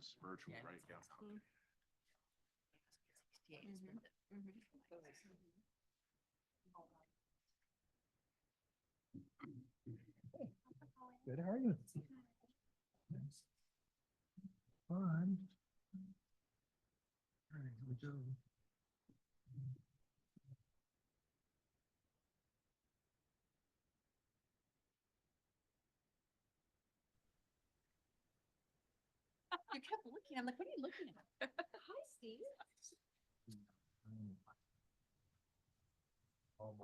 is virtual, right? Yeah. Good, how are you? Fun. All right, here we go. You kept looking. I'm like, what are you looking at? Hi, Steve. Oh,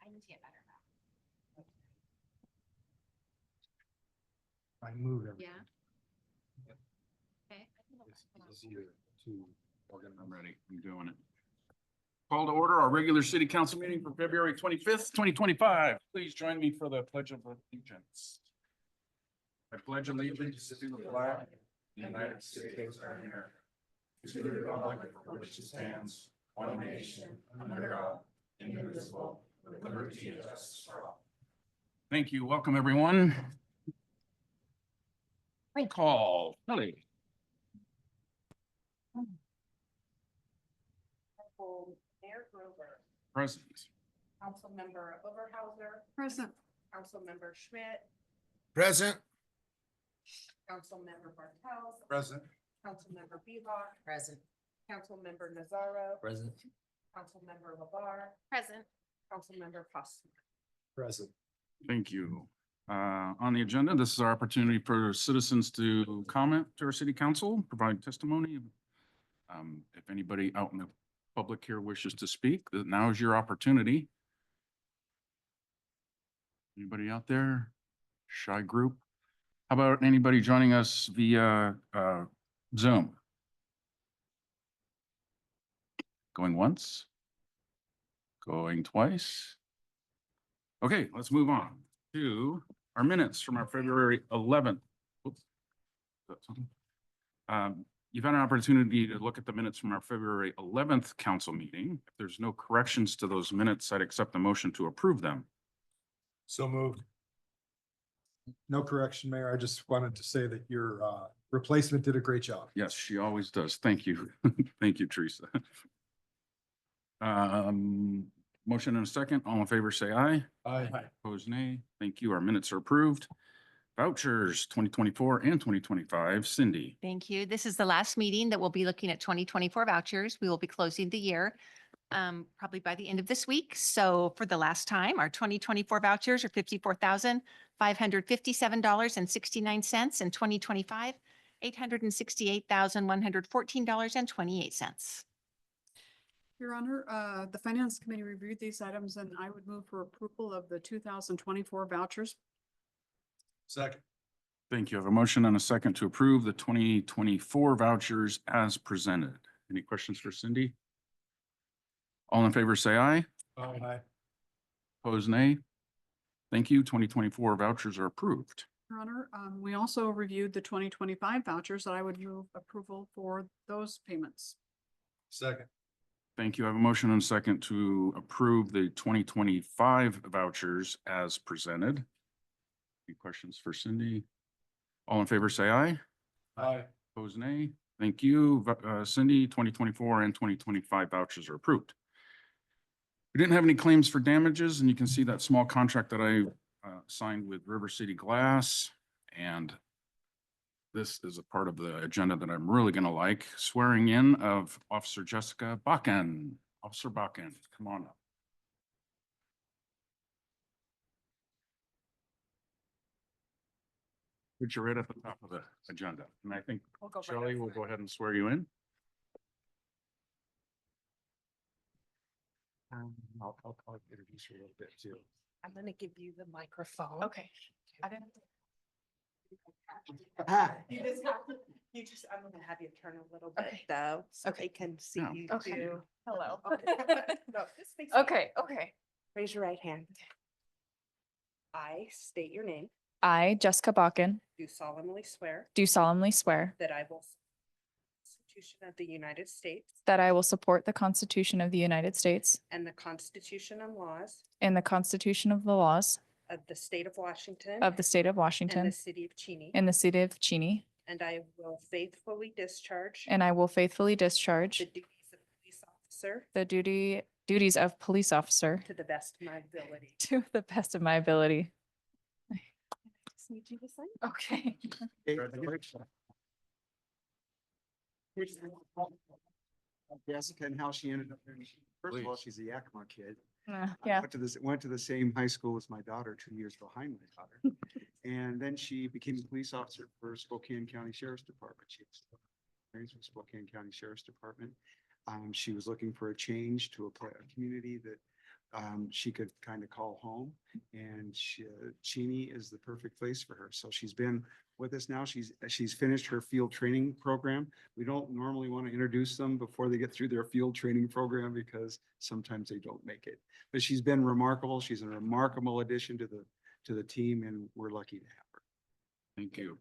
I need to get better. I moved everything. Yeah. Okay. It's easier to organize. I'm ready. I'm doing it. Call to order our regular city council meeting for February 25th, 2025. Please join me for the pledge of allegiance. I pledge allegiance to the flag of the United States of America, to the republic for which it stands, one nation, under God, indivisible, with liberty and justice for all. Thank you. Welcome, everyone. Roll call. Kelly. Mayor Grover, Present. Councilmember Overhauser, Present. Councilmember Schmidt, Present. Councilmember Bartels, Present. Councilmember Bebop, Present. Councilmember Nazaro, Present. Councilmember Labar, Present. Councilmember Costa. Present. Thank you. On the agenda, this is our opportunity for citizens to comment to our city council, provide testimony. If anybody out in the public here wishes to speak, now is your opportunity. Anybody out there? Shy group? How about anybody joining us via Zoom? Going once? Going twice? Okay, let's move on to our minutes from our February 11th. Oops. You've had an opportunity to look at the minutes from our February 11th council meeting. If there's no corrections to those minutes, I'd accept the motion to approve them. So moved. No correction, Mayor. I just wanted to say that your replacement did a great job. Yes, she always does. Thank you. Thank you, Teresa. Motion and a second. All in favor, say aye. Aye. Opposed, nay. Thank you. Our minutes are approved. Vouchers 2024 and 2025. Cindy. Thank you. This is the last meeting that we'll be looking at 2024 vouchers. We will be closing the year probably by the end of this week. So for the last time, our 2024 vouchers are $54,557.69 and 2025, $868,114.28. Your Honor, the Finance Committee reviewed these items and I would move for approval of the 2024 vouchers. Second. Thank you. I have a motion and a second to approve the 2024 vouchers as presented. Any questions for Cindy? All in favor, say aye. Aye. Opposed, nay. Thank you. 2024 vouchers are approved. Your Honor, we also reviewed the 2025 vouchers that I would move approval for those payments. Second. Thank you. I have a motion and a second to approve the 2025 vouchers as presented. Any questions for Cindy? All in favor, say aye. Aye. Opposed, nay. Thank you. Cindy, 2024 and 2025 vouchers are approved. We didn't have any claims for damages, and you can see that small contract that I signed with River City Glass. And this is a part of the agenda that I'm really going to like. Swearing in of Officer Jessica Bakken. Officer Bakken, come on up. Put you right at the top of the agenda. And I think We'll go right Shelley up will front. go ahead and swear you in. I'll introduce you a little bit too. I'm gonna give you the microphone. Okay. I didn't. I'm gonna have you turn a little bit Okay. though, so Okay. they can see Yeah. you Okay. too. Hello. No, just face me. Okay, okay. Raise your right hand. I state your name, I, Jessica Bakken, do solemnly swear do solemnly swear that I will Constitution of the United States that I will support the Constitution of the United States and the Constitution and laws and the Constitution of the laws of the state of Washington of the state of and Washington the city of Cheney, and the city of Cheney, and I will faithfully discharge and I will faithfully discharge the duties of police officer the duties of police officer to the best of my ability. to the best of my ability. Just need you to sign. Okay. Jessica and how she ended up there. First of all, she's a Yakima kid. Yeah. Went to the same high school as my daughter, 2 years behind my daughter. And then she became a police officer for Spokane County Sheriff's Department. She was experience with Spokane County Sheriff's Department. She was looking for a change to a community that she could kind of call home, and Cheney is the perfect place for her. So she's been with us now. She's finished her field training program. We don't normally want to introduce them before they get through their field training program because sometimes they don't make it. But she's been remarkable. She's a remarkable addition to the team, and we're lucky to have her. Thank you.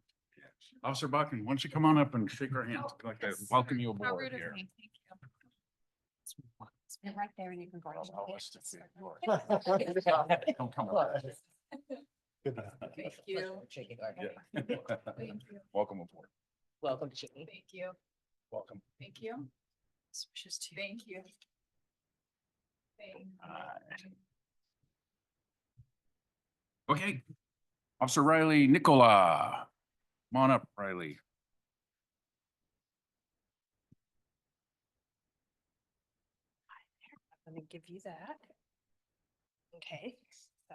Officer Buchan, why don't you come on up and shake our hands? I'd like to welcome you aboard here. Stand right there and you can go. Don't come up. Thank you. Yeah. Welcome aboard. Welcome, Cheney. Thank you. Welcome. Thank you. Thank you. Okay. Officer Riley Nicola. Come on up, Riley. I'm gonna give you that. Okay, so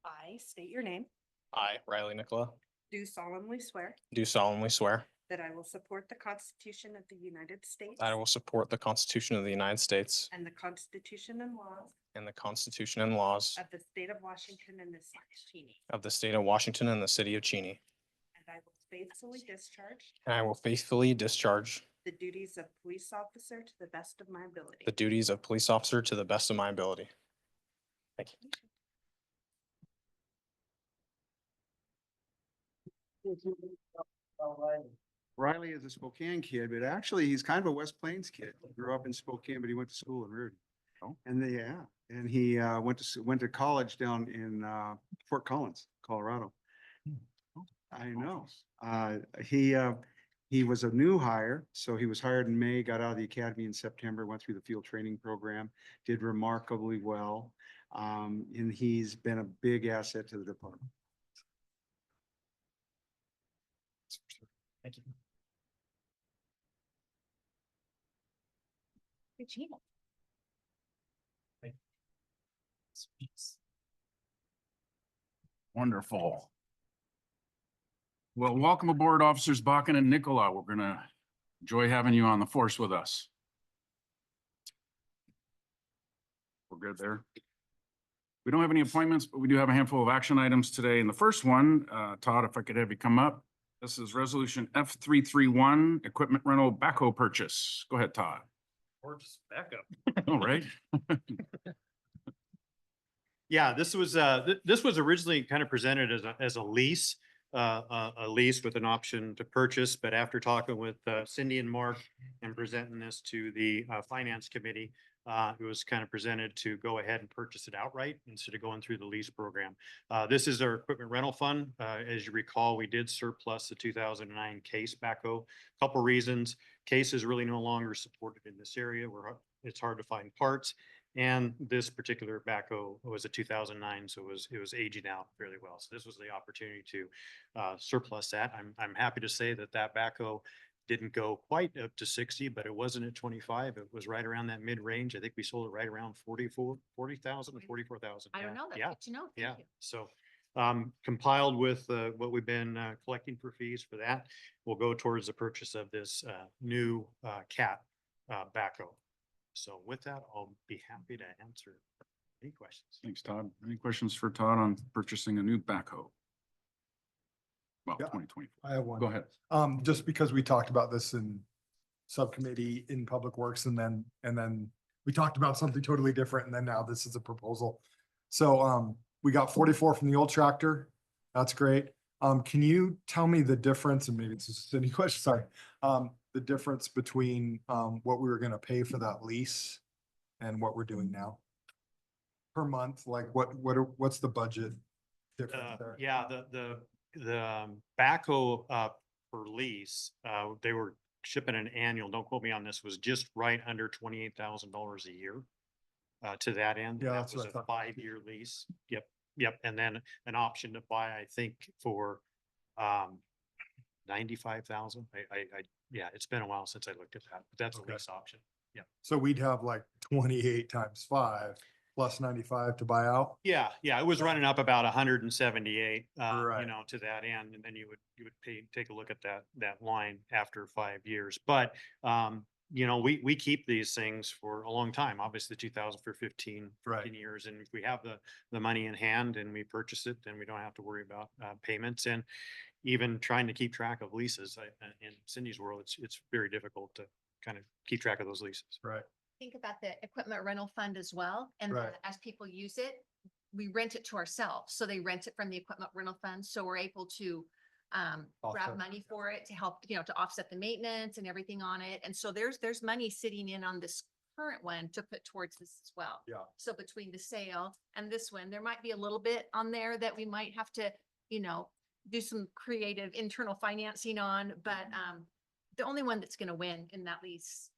I state your name, I, Riley Nicola, do solemnly swear do solemnly swear that I will support the Constitution of the United States that I will support the Constitution of the United States and the Constitution and laws and the Constitution and laws of the state of Washington and the city of Cheney, of the state of Washington and the city of Cheney. and I will faithfully discharge And I will faithfully discharge the duties of police officer to the best of my ability. the duties of police officer to the best of my ability. Thank you. Riley is a Spokane kid, but actually he's kind of a West Plains kid. He grew up in Spokane, but he went to school in Reardon. Oh. And he went to college down in Fort Collins, Colorado. I know. He was a new hire, so he was hired in May, got out of the academy in September, went through the field training program, did remarkably well. And he's been a big asset to the department. Thank you. Regina. Wonderful. Well, welcome aboard, Officers Bakken and Nicola. We're gonna enjoy having you on the force with us. We're good there. We don't have any appointments, but we do have a handful of action items today. And the first one, Todd, if I could have you come up. This is resolution F331, equipment rental backhoe purchase. Go ahead, Todd. Or just backup. All right. Yeah, this was originally kind of presented as a lease with an option to purchase, but after talking with Cindy and Mark and presenting this to the finance committee, it was kind of presented to go ahead and purchase it outright instead of going through the lease program. This is our equipment rental fund. As you recall, we did surplus the 2009 Case backhoe. Couple reasons. Case is really no longer supported in this area where it's hard to find parts. And this particular backhoe was a 2009, so it was aging out fairly well. So this was the opportunity to surplus that. I'm happy to say that backhoe didn't go quite up to 60, but it wasn't at 25. It was right around that mid range. I think we sold it right around 40,000 or 44,000. I don't know. That's Yeah. good to know. Yeah, Thank you. so compiled with what we've been collecting for fees for that, will go towards the purchase of this new cat backhoe. So with that, I'll be happy to answer any questions. Thanks, Todd. Any questions for Todd on purchasing a new backhoe? Well, Yeah. 2020. I have one. Go ahead. Just because we talked about this in subcommittee in Public Works and then we talked about something totally different and then now this is a proposal. So we got 44 from the old tractor. That's great. Can you tell me the difference, and maybe it's just any question, sorry. The difference between what we were gonna pay for that lease and what we're doing now? Per month, like what's the budget difference there. Yeah, the backhoe, for lease, they were shipping an annual, don't quote me on this, was just right under $28,000 a year. To that end. Yeah, That that's what was I a thought. 5-year lease. Yep. And then an option to buy, I think, for, 95,000. Yeah, it's been a while since I looked at that, but that's a Okay. lease option. So we'd have like 28 times 5 plus 95 to buy out. Yeah, it was running up about 178, Right. to that end, and then you would take a look at that line after 5 years. But, we keep these things for a long time, obviously 2000 for 15 Right. years. And if we have the money in hand and we purchase it, then we don't have to worry about, payments. And even trying to keep track of leases, in Cindy's world, it's very difficult to kind of keep track of those leases. Right. Think about the equipment rental fund as well. And Right. then as people use it, we rent it to ourselves. So they rent it from the equipment rental fund. So we're able to grab Offset. money for it to help, to offset the maintenance and everything on it. And so there's money sitting in on this current one to put towards this as well. Yeah. So between the sale and this one, there might be a little bit on there that we might have to, do some creative internal financing on, but the only one that's gonna win in that lease,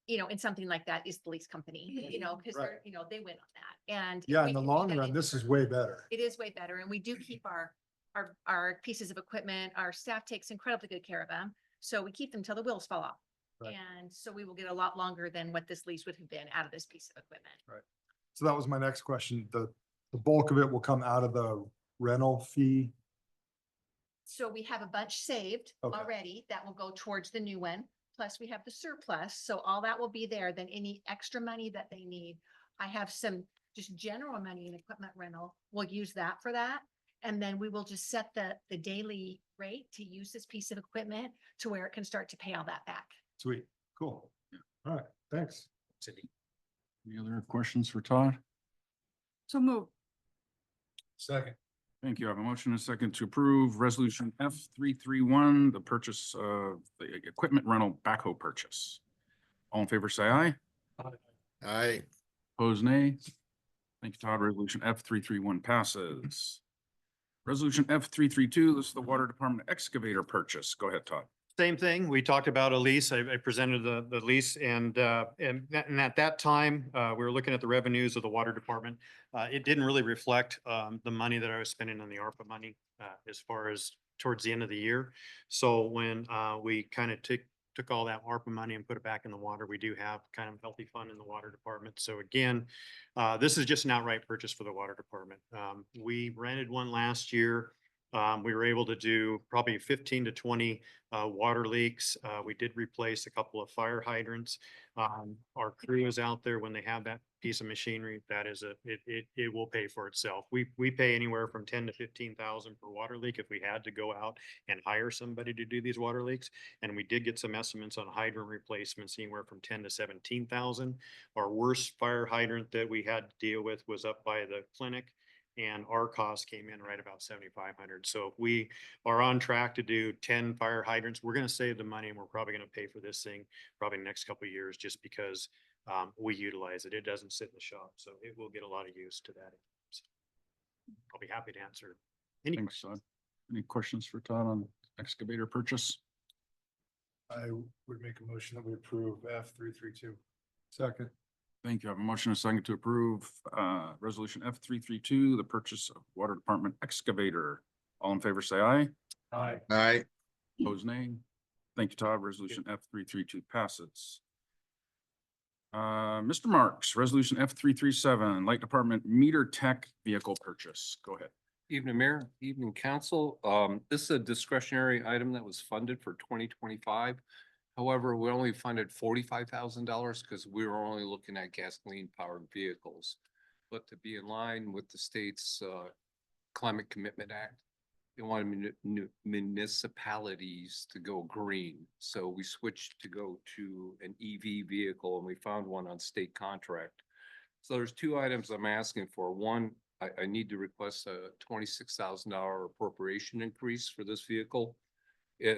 in something like that is the lease company, because Right. they're, they win on that. And. if Yeah, we in the can do long that run, this is way better. It is way better. And we do keep our pieces of equipment. Our staff takes incredibly good care of them. So we keep them till the wheels fall off. Right. And so we will get a lot longer than what this lease would have been out of this piece of equipment. So that was my next question. The bulk of it will come out of the rental fee. So we have a bunch saved Okay. already that will go towards the new one. Plus we have the surplus. So all that will be there. Then any extra money that they need. I have some just general money in equipment rental. We'll use that for that. And then we will just set the daily rate to use this piece of equipment to where it can start to pay all that back. Sweet. Cool. All right. Thanks. Cindy. Any other questions for Todd? So move. Second. Thank you. I have a motion and a second to approve resolution F331, the purchase of the equipment rental backhoe purchase. All in favor, say aye. Aye. Opposed, nay. Thank you, Todd. Resolution F331 passes. Resolution F332, this is the Water Department excavator purchase. Go ahead, Todd. Same thing. We talked about a lease. I presented the lease and at that time, we were looking at the revenues of the water department. It didn't really reflect the money that I was spending on the ARPA money as far as towards the end of the year. So when we kind of took all that ARPA money and put it back in the water, we do have kind of a healthy fund in the water department. So again, this is just an outright purchase for the water department. We rented one last year. We were able to do probably 15 to 20 water leaks. We did replace a couple of fire hydrants. Our crew is out there when they have that piece of machinery. That is it will pay for itself. We pay anywhere from 10 to 15,000 per water leak if we had to go out and hire somebody to do these water leaks. And we did get some estimates on hydrant replacements anywhere from 10 to 17,000. Our worst fire hydrant that we had to deal with was up by the clinic. And our cost came in right about 7,500. So if we are on track to do 10 fire hydrants, we're going to save the money and we're probably going to pay for this thing probably the next couple of years just because we utilize it. It doesn't sit in the shop, so it will get a lot of use to that. So I'll be happy to answer any Thanks, questions. Todd. Any questions for Todd on excavator purchase? I would make a motion that we approve F332. Second. Thank you. I have a motion and a second to approve resolution F332, the purchase of water department excavator. All in favor, say aye. Aye. Aye. Opposed, nay. Thank you, Todd. Resolution F332 passes. Mr. Marks, resolution F337, light department meter tech vehicle purchase. Go ahead. Evening, Mayor, evening, council. This is a discretionary item that was funded for 2025. However, we only funded $45,000 because we were only looking at gasoline powered vehicles. But to be in line with the state's Climate Commitment Act, they wanted municipalities to go green. So we switched to go to an EV vehicle and we found one on state contract. So there's two items I'm asking for. One, I need to request a $26,000 appropriation increase for this vehicle.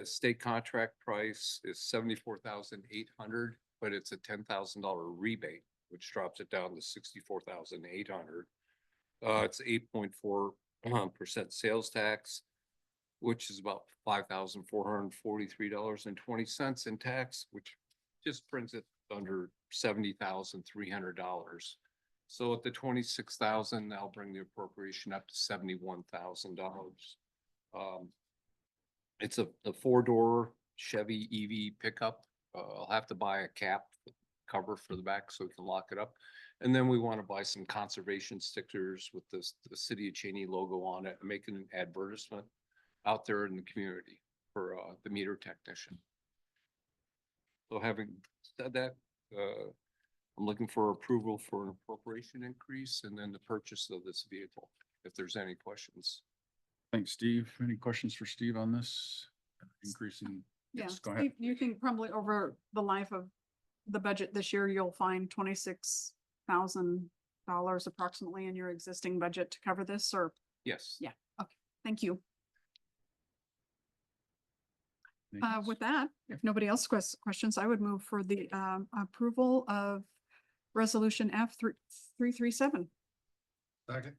State contract price is $74,800, but it's a $10,000 rebate, which drops it down to $64,800. It's 8.4 percent sales tax, which is about $5,443.20 in tax, which just brings it under $70,300. So at the 26,000, that'll bring the appropriation up to $71,000. It's a four-door Chevy EV pickup. I'll have to buy a cap cover for the back so we can lock it up. And then we want to buy some conservation stickers with the City of Cheney logo on it and make an advertisement out there in the community for the meter technician. So having said that, I'm looking for approval for an appropriation increase and then the purchase of this vehicle, if there's any questions. Thanks, Steve. Any questions for Steve on this? Increasing? Yeah, Yes, go ahead. Steve, you think probably over the life of the budget this year, you'll find $26,000 approximately in your existing budget to cover this, or? Yes. Yeah, okay, thank you. Thanks. With that, if nobody else has questions, I would move for the approval of resolution F 337. Second.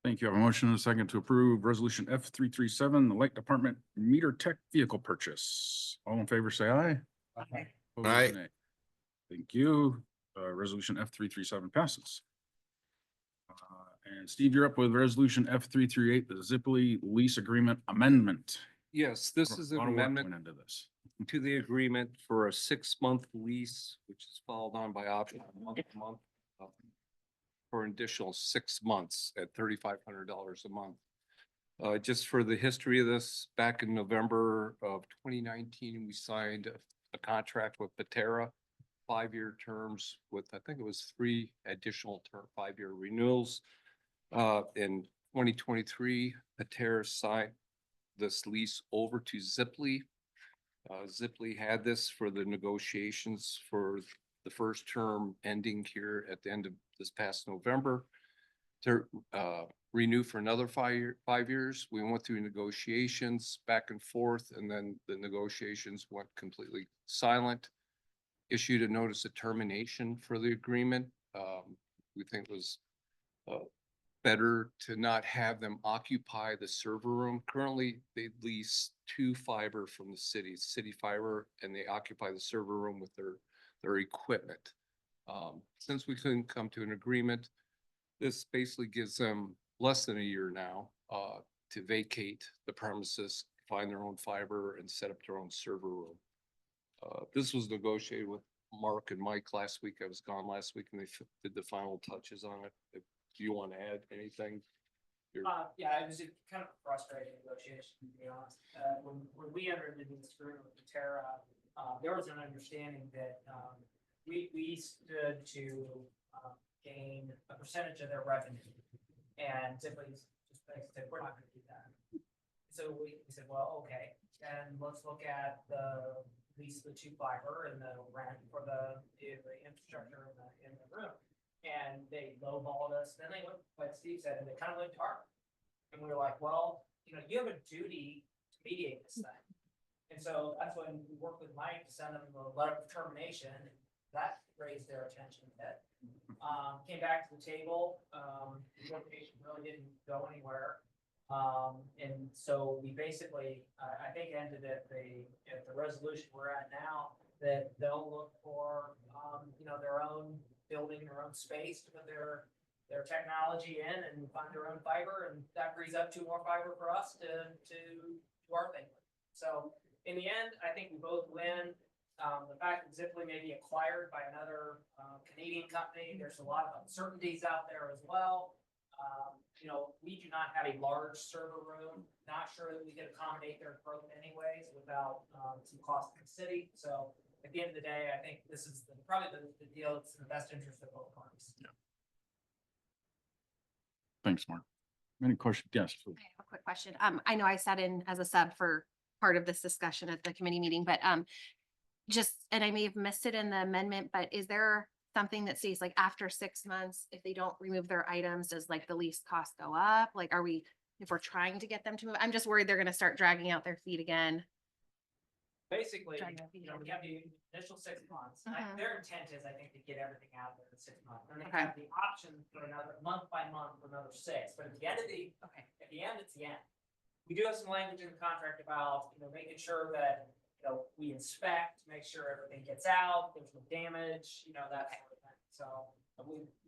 Thank you. I have a motion and a second to approve resolution F 337, the Light Department meter tech vehicle purchase. All in favor, say aye. Okay. Opposed, Aye. nay. Thank you. Resolution F 337 passes. And Steve, you're up with resolution F 338, the Zipley lease agreement amendment. Yes, this is an A lot of work amendment went into this. to the agreement for a 6-month lease, which is followed on by option month to month. For an additional 6 months at $3,500 a month. Just for the history of this, back in November of 2019, we signed a contract with Patera, 5-year terms with, I think it was 3 additional 5-year renewals. In 2023, Patera signed this lease over to Zipley. Zipley had this for the negotiations for the first term ending here at the end of this past November to renew for another 5 years. We went through negotiations back and forth, and then the negotiations went completely silent. Issued a notice of termination for the agreement. We think it was better to not have them occupy the server room. Currently, they lease 2 fiber from the city fiber, and they occupy the server room with their equipment. Since we couldn't come to an agreement, this basically gives them less than a year now to vacate the premises, find their own fiber, and set up their own server room. This was negotiated with Mark and Mike last week. I was gone last week, and they did the final touches on it. If you want to add anything? Yeah, it was a kind of frustrating negotiation, to be honest. When we entered into this agreement with Patera, there was an understanding that we stood to gain a percentage of their revenue. And simply just basically said, we're not gonna do that. So we said, well, okay, then let's look at the lease of the 2 fiber and the rent for the infrastructure in the room. And they lowballed us. Then they went, like Steve said, and they kind of went dark. And we were like, well, you know, you have a duty to mediate this thing. And so that's when we worked with Mike to send them a letter of termination. That raised their attention a bit. Came back to the table. Negotiation really didn't go anywhere. And so we basically, I think, ended at the resolution we're at now, that they'll look for, you know, their own building, their own space to put their technology in and find their own fiber, and that frees up 2 more fiber for us to our thing. So in the end, I think we both win. The fact that Zipley may be acquired by another Canadian company, there's a lot of uncertainties out there as well. You know, we do not have a large server room. Not sure that we could accommodate their growth anyways without some cost to the city. So at the end of the day, I think this is probably the deal that's in the best interest of both parties. Yeah. Thanks, Mark. Any questions? Yes. I have a quick question. I know I sat in as a sub for part of this discussion at the committee meeting, but just, and I may have missed it in the amendment, but is there something that states like after 6 months, if they don't remove their items, does like the lease cost go up? Like, are we, if we're trying to get them to move, I'm just worried they're gonna start dragging out their feet again. Basically, Trying to be you know, we have the initial 6 months. Mhm. Their intent is, I think, to get everything out there in 6 months. And they Okay. have the option for another month by month for another 6, but at the end of the, Okay. at the end, it's the end. We do have some language in the contract about, you know, making sure that, you know, we inspect, make sure everything gets out, there's no damage, you know, that sort of thing. So,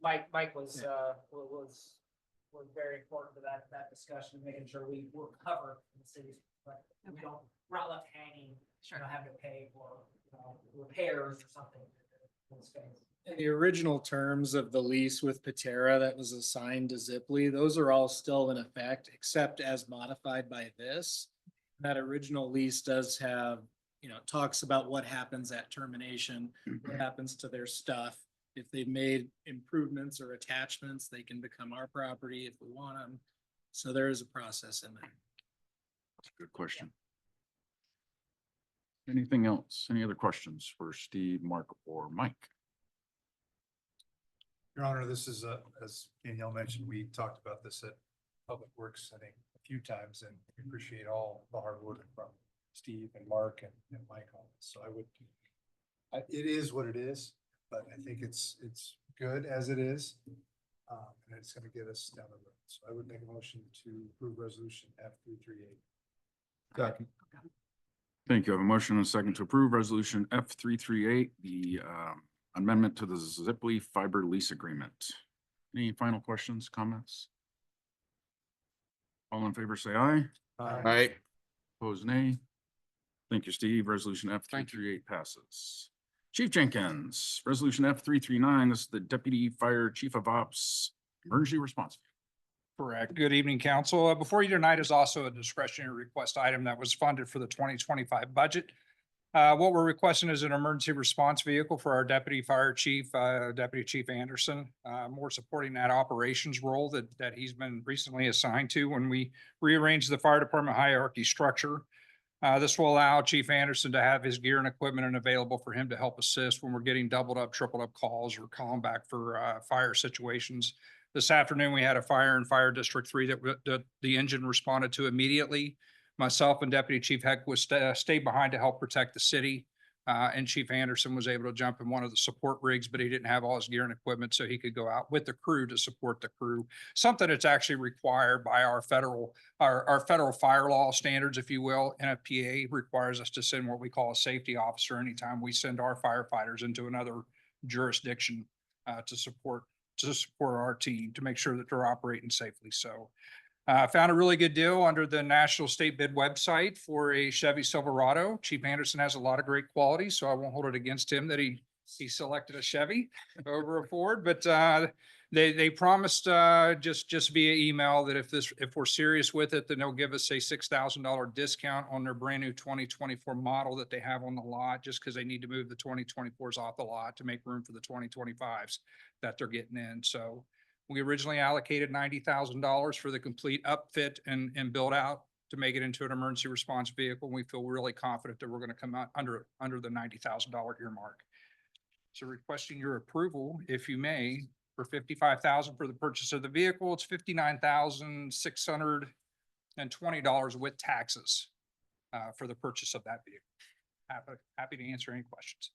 Mike was very important to that discussion, making sure we were covered in the city's, but we Okay. don't, we're not left hanging, Sure. you know, having to pay for, you know, repairs or something in this case. And the original terms of the lease with Patera that was assigned to Zipley, those are all still in effect, except as modified by this. That original lease does have, you know, talks about what happens at termination, what happens to their stuff. If they've made improvements or attachments, they can become our property if we want them. So there is a process in there. That's a good question. Anything else? Any other questions for Steve, Mark, or Mike? Your Honor, this is, as Danielle mentioned, we talked about this at Public Works, I think, a few times, and we appreciate all the hard work from Steve and Mark and Mike on this. So it is what it is, but I think it's good as it is. And it's gonna get us down the road. So I would make a motion to approve resolution F338. Second. Thank you. I have a motion and a second to approve resolution F338, the amendment to the Zipley fiber lease agreement. Any final questions, comments? All in favor, say aye. Aye. Opposed, nay. Thank you, Steve. Resolution F338 passes. Chief Jenkins, resolution F339, this is the Deputy Fire Chief of Ops Emergency Response. Correct. Good evening, council. Before you tonight is also a discretionary request item that was funded for the 2025 budget. What we're requesting is an emergency response vehicle for our deputy fire chief, Deputy Chief Anderson. More supporting that operations role that he's been recently assigned to when we rearranged the fire department hierarchy structure. This will allow Chief Anderson to have his gear and equipment and available for him to help assist when we're getting doubled up, tripled up calls or calling back for fire situations. This afternoon, we had a fire in Fire District 3 that the engine responded to immediately. Myself and Deputy Chief Heck stayed behind to help protect the city. And Chief Anderson was able to jump in one of the support rigs, but he didn't have all his gear and equipment, so he could go out with the crew to support the crew. Something that's actually required by our federal fire law standards, if you will. NFPA requires us to send what we call a safety officer anytime we send our firefighters into another jurisdiction to support our team, to make sure that they're operating safely. So found a really good deal under the National State Bid website for a Chevy Silverado. Chief Anderson has a lot of great qualities, so I won't hold it against him that he selected a Chevy over a Ford, but they promised just via email that if we're serious with it, then they'll give us a $6,000 discount on their brand new 2024 model that they have on the lot, just because they need to move the 2024s off the lot to make room for the 2025s that they're getting in. So we originally allocated $90,000 for the complete upfit and build out to make it into an emergency response vehicle. We feel really confident that we're going to come out under the $90,000 earmark. So requesting your approval, if you may, for $55,000 for the purchase of the vehicle. It's $59,620 with taxes for the purchase of that vehicle. Happy to answer any questions.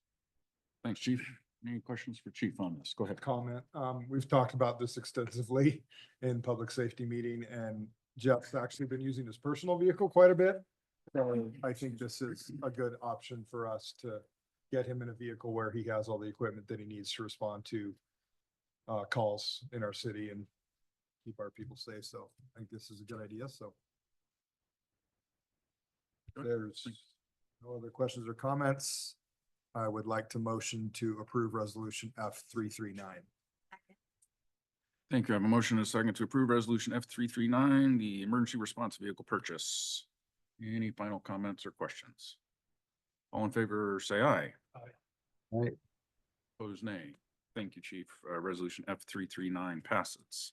Thanks, Chief. Any questions for Chief on this? Go ahead. Comment. We've talked about this extensively in public safety meeting, and Jeff's actually been using his personal vehicle quite a bit. So I think this is a good option for us to get him in a vehicle where he has all the equipment that he needs to respond to calls in our city and keep our people safe. So I think this is a good idea. So if there's no other questions or comments, I would like to motion to approve resolution F339. Thank you. I have a motion and a second to approve resolution F339, the emergency response vehicle purchase. Any final comments or questions? All in favor, say aye. Aye. Opposed, nay. Thank you, Chief. Resolution F339 passes.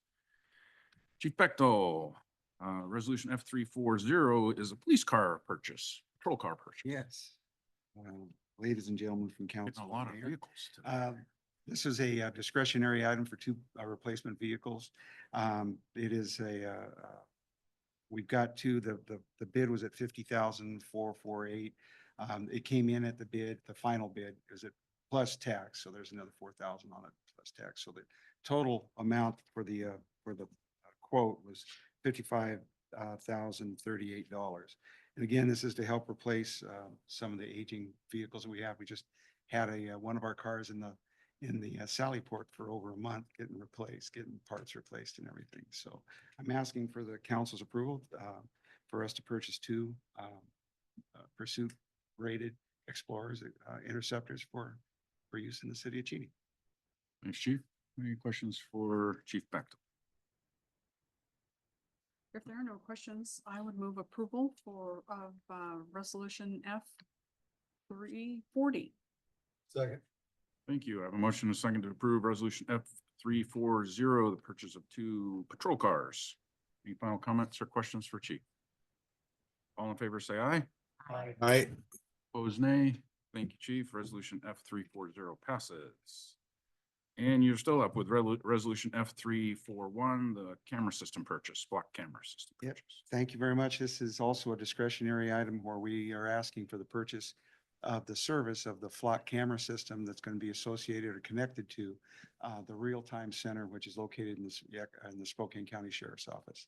Chief Bechtel, resolution F340 is a police car purchase, patrol car purchase. Yes. Ladies and gentlemen from Getting council. a lot of Mayor. vehicles today. This is a discretionary item for two replacement vehicles. It is we've got two, the bid was at 50,448. It came in at the bid, the final bid is at plus tax, so there's another 4,000 on it plus tax. So the total amount for the quote was $55,038. And again, this is to help replace some of the aging vehicles that we have. We just had one of our cars in the Sally Port for over a month getting replaced, getting parts replaced and everything. So I'm asking for the council's approval for us to purchase two pursuit rated Explorers, Interceptors for use in the city of Cheney. Thanks, Chief. Any questions for Chief Bechtel? If there are no questions, I would move approval of resolution F 340. Second. Thank you. I have a motion and a second to approve resolution F 340, the purchase of two patrol cars. Any final comments or questions for Chief? All in favor, say aye. Aye. Opposed, nay. Thank you, Chief. Resolution F 340 passes. And you're still up with resolution F 341, the camera system purchase, block camera system Yep. purchase. Thank you very much. This is also a discretionary item where we are asking for the purchase of the service of the flock camera system that's going to be associated or connected to the real-time center, which is located in the Spokane County Sheriff's Office.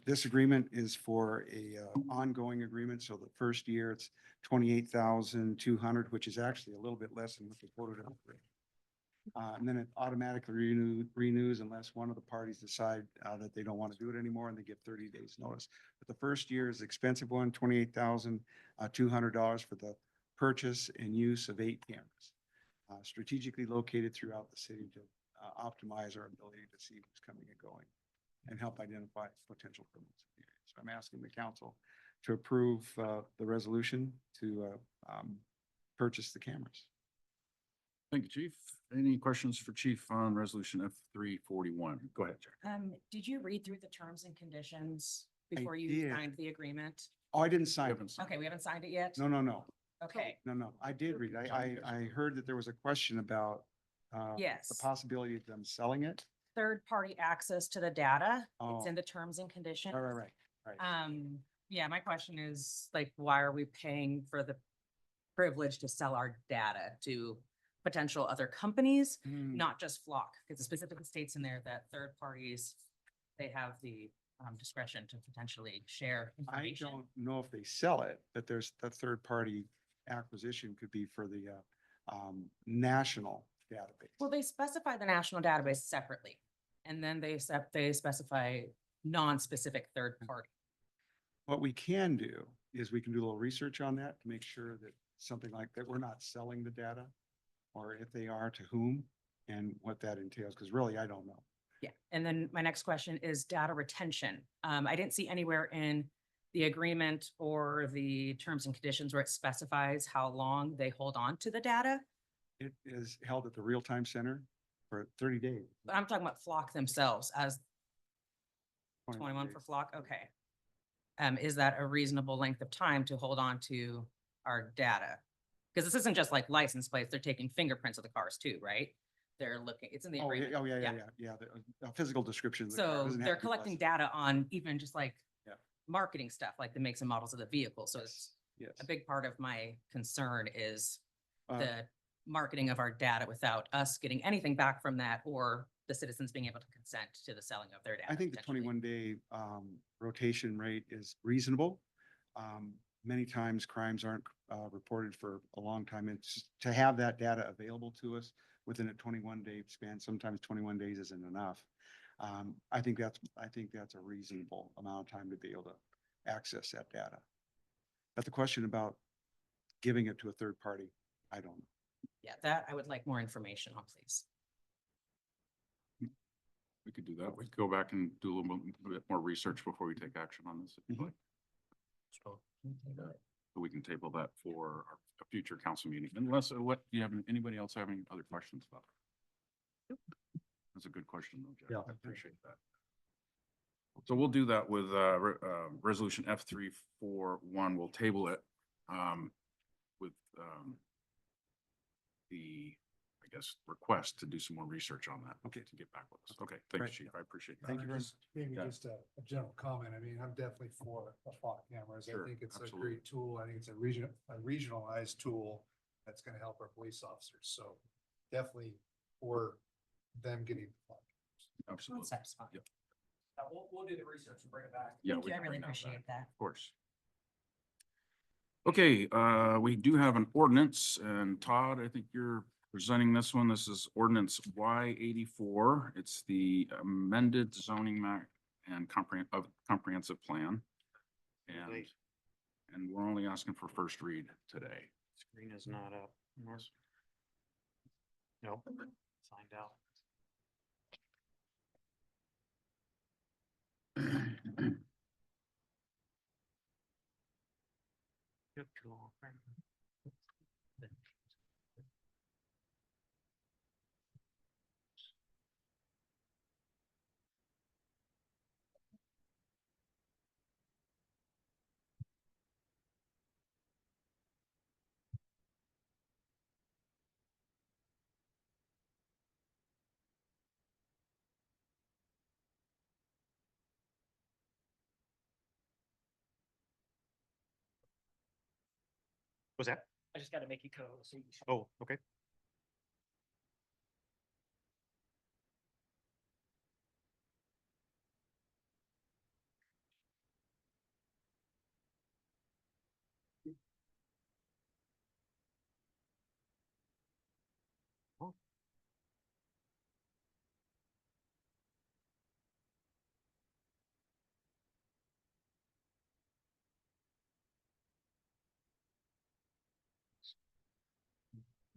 This agreement is for a ongoing agreement. So the first year it's 28,200, which is actually a little bit less than what they quoted out for. And then it automatically renews unless one of the parties decide that they don't want to do it anymore, and they give 30 days notice. But the first year is expensive one, $28,200 for the purchase and use of 8 cameras strategically located throughout the city to optimize our ability to see who's coming and going and help identify potential criminals. So I'm asking the council to approve the resolution to purchase the cameras. Thank you, Chief. Any questions for Chief on resolution F 341? Go ahead, Jack. Did you read through the terms and conditions I before you did. signed the agreement? Oh, I didn't sign it. Okay, we haven't signed it yet? No, no, no, Okay, no. I did read. I heard that there was a question about the yes. possibility of them selling it. Third-party access to the data. It's Oh. in the terms and conditions. Right. Yeah, my question is like, why are we paying for the privilege to sell our data to potential other companies, not just Flock? Because it specifically states in there that third parties, they have the discretion to potentially share I information. don't know if they sell it, but there's the third party acquisition could be for the national database. Well, they specify the national database separately, and then they specify non-specific third party. What we can do is we can do a little research on that to make sure that something like that, we're not selling the data, or if they are, to whom and what that entails, because really, I don't know. Yeah, and then my next question is data retention. I didn't see anywhere in the agreement or the terms and conditions where it specifies how long they hold on to the data. It is held at the real-time center for 30 days. But I'm talking about Flock themselves as 21 days. for Flock, okay. Is that a reasonable length of time to hold on to our data? Because this isn't just like license plates, they're taking fingerprints of the cars too, right? They're looking, it's in the Oh, agreement. yeah. The physical description. Of the car So doesn't have they're to be collecting less- data on even just like Yeah. marketing stuff, like the makes and models of the vehicle. So it's Yes. a big part of my concern is Uh, the marketing of our data without us getting anything back from that or the citizens being able to consent to the selling of their data. I think the potentially. 21-day rotation rate is reasonable. Many times crimes aren't reported for a long time. It's just to have that data available to us within a 21-day span. Sometimes 21 days isn't enough. I think that's a reasonable amount of time to be able to access that data. But the question about giving it to a third party, I don't know. Yeah, that I would like more information on, please. We could do that. We could go back and do a little bit more research before we take action on this. If you'd like. So we can table that for a future council meeting, unless, what, do you have, anybody else have any other questions about it? That's a good question, though, Jeff. Yeah. I appreciate that. So we'll do that with resolution F 341. We'll table it with the, I guess, request to do some more research on that. Okay. To get back with us. Okay, thank you, Right. chief. I appreciate that. Thank you very much. Maybe Yeah. just a general comment. I mean, I'm definitely for flock cameras. Sure, I think it's a absolutely. great tool. I think it's a regionalized tool that's gonna help our police officers. So definitely for them getting. flock cameras. Absolutely. Concept's fine. Yep. We'll do the research and bring it back. Yeah, Thank we you. I can really bring that back. appreciate that. Of course. Okay, we do have an ordinance, and Todd, I think you're presenting this one. This is ordinance Y 84. It's the amended zoning map and comprehensive plan. And, Right. and we're only asking for first read today. Screen is not up. Nope, signed out. What's that? I just gotta make you go. Oh, okay.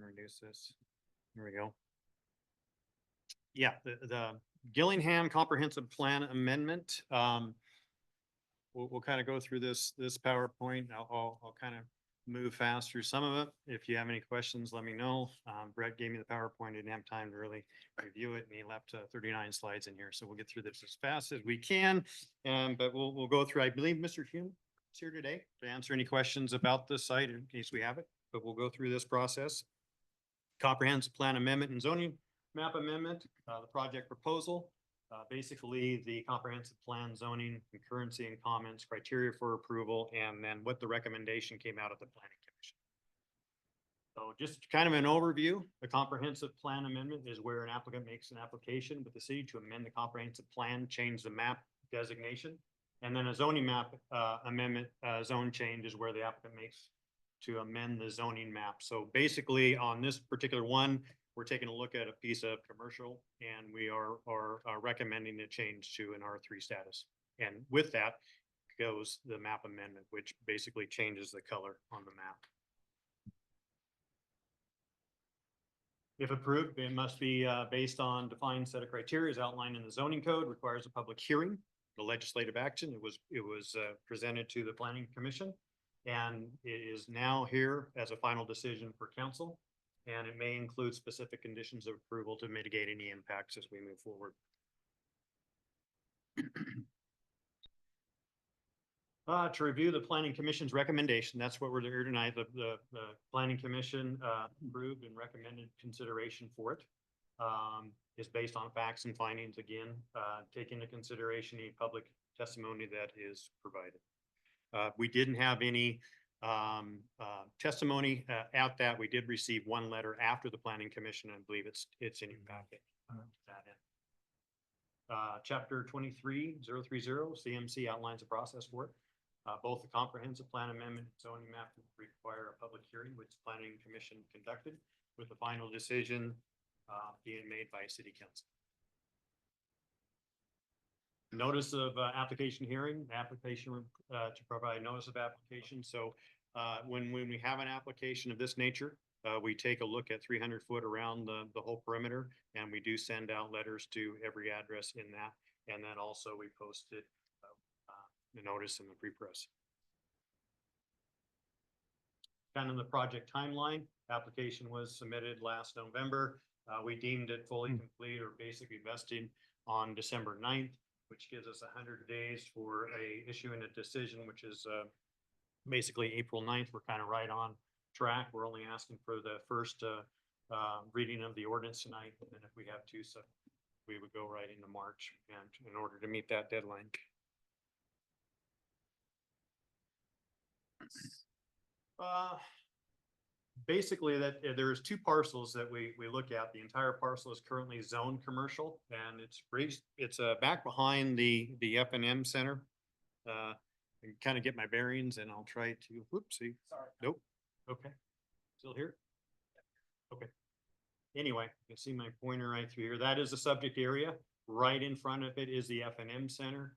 Reduce this. There we go. Yeah, the Gillingham Comprehensive Plan Amendment. We'll kind of go through this PowerPoint. I'll kind of move fast through some of it. If you have any questions, let me know. Brett gave me the PowerPoint, didn't have time to really review it, and he left 39 slides in here. So we'll get through this as fast as we can. But we'll go through, I believe Mr. Hume is here today to answer any questions about this site in case we have it, but we'll go through this process. Comprehensive Plan Amendment and Zoning Map Amendment, the project proposal. Basically, the comprehensive plan zoning, concurrency and comments, criteria for approval, and then what the recommendation came out of the planning commission. So just kind of an overview, the comprehensive plan amendment is where an applicant makes an application with the city to amend the comprehensive plan, change the map designation. And then a zoning map amendment zone change is where the applicant makes to amend the zoning map. So basically on this particular one, we're taking a look at a piece of commercial and we are recommending a change to an R3 status. And with that goes the map amendment, which basically changes the color on the map. If approved, it must be based on defined set of criteria as outlined in the zoning code, requires a public hearing, the legislative action. It was presented to the planning commission and it is now here as a final decision for council. And it may include specific conditions of approval to mitigate any impacts as we move forward. To review the planning commission's recommendation, that's what we're here tonight. The planning commission approved and recommended consideration for it. Is based on facts and findings, again, take into consideration any public testimony that is provided. We didn't have any testimony at that. We did receive one letter after the planning commission. I believe it's in your packet. Chapter 23030 CMC outlines a process for it. Both the comprehensive plan amendment and zoning map require a public hearing, which the planning commission conducted, with the final decision being made by city council. Notice of application hearing, application to provide notice of application. So when we have an application of this nature, we take a look at 300 foot around the whole perimeter, and we do send out letters to every address in that. And then also we posted the notice in the pre-press. Kind of the project timeline, application was submitted last November. We deemed it fully complete or basically vested on December 9th. Which gives us 100 days for issuing a decision, which is basically April 9th. We're kind of right on track. We're only asking for the first reading of the ordinance tonight, and then if we have to, so we would go right into March and in order to meet that deadline. Basically there's two parcels that we look at. The entire parcel is currently zoned commercial and it's raised, it's back behind the F&M Center. I can kind of get my bearings and I'll try to, whoopsie. Sorry. Nope. Okay. Still here? Okay. Anyway, you can see my pointer right through here. That is the subject area. Right in front of it is the F&M Center.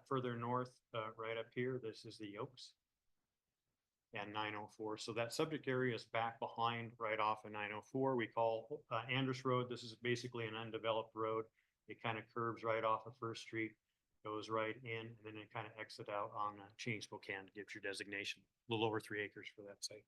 Further north, right up here, this is the Oaks. And 904. So that subject area is back behind right off of 904. We call Andrus Road. This is basically an undeveloped road. It kind of curves right off of First Street, goes right in, and then it kind of exit out on Cheney Spokane to get your designation. A little over 3 acres for that site.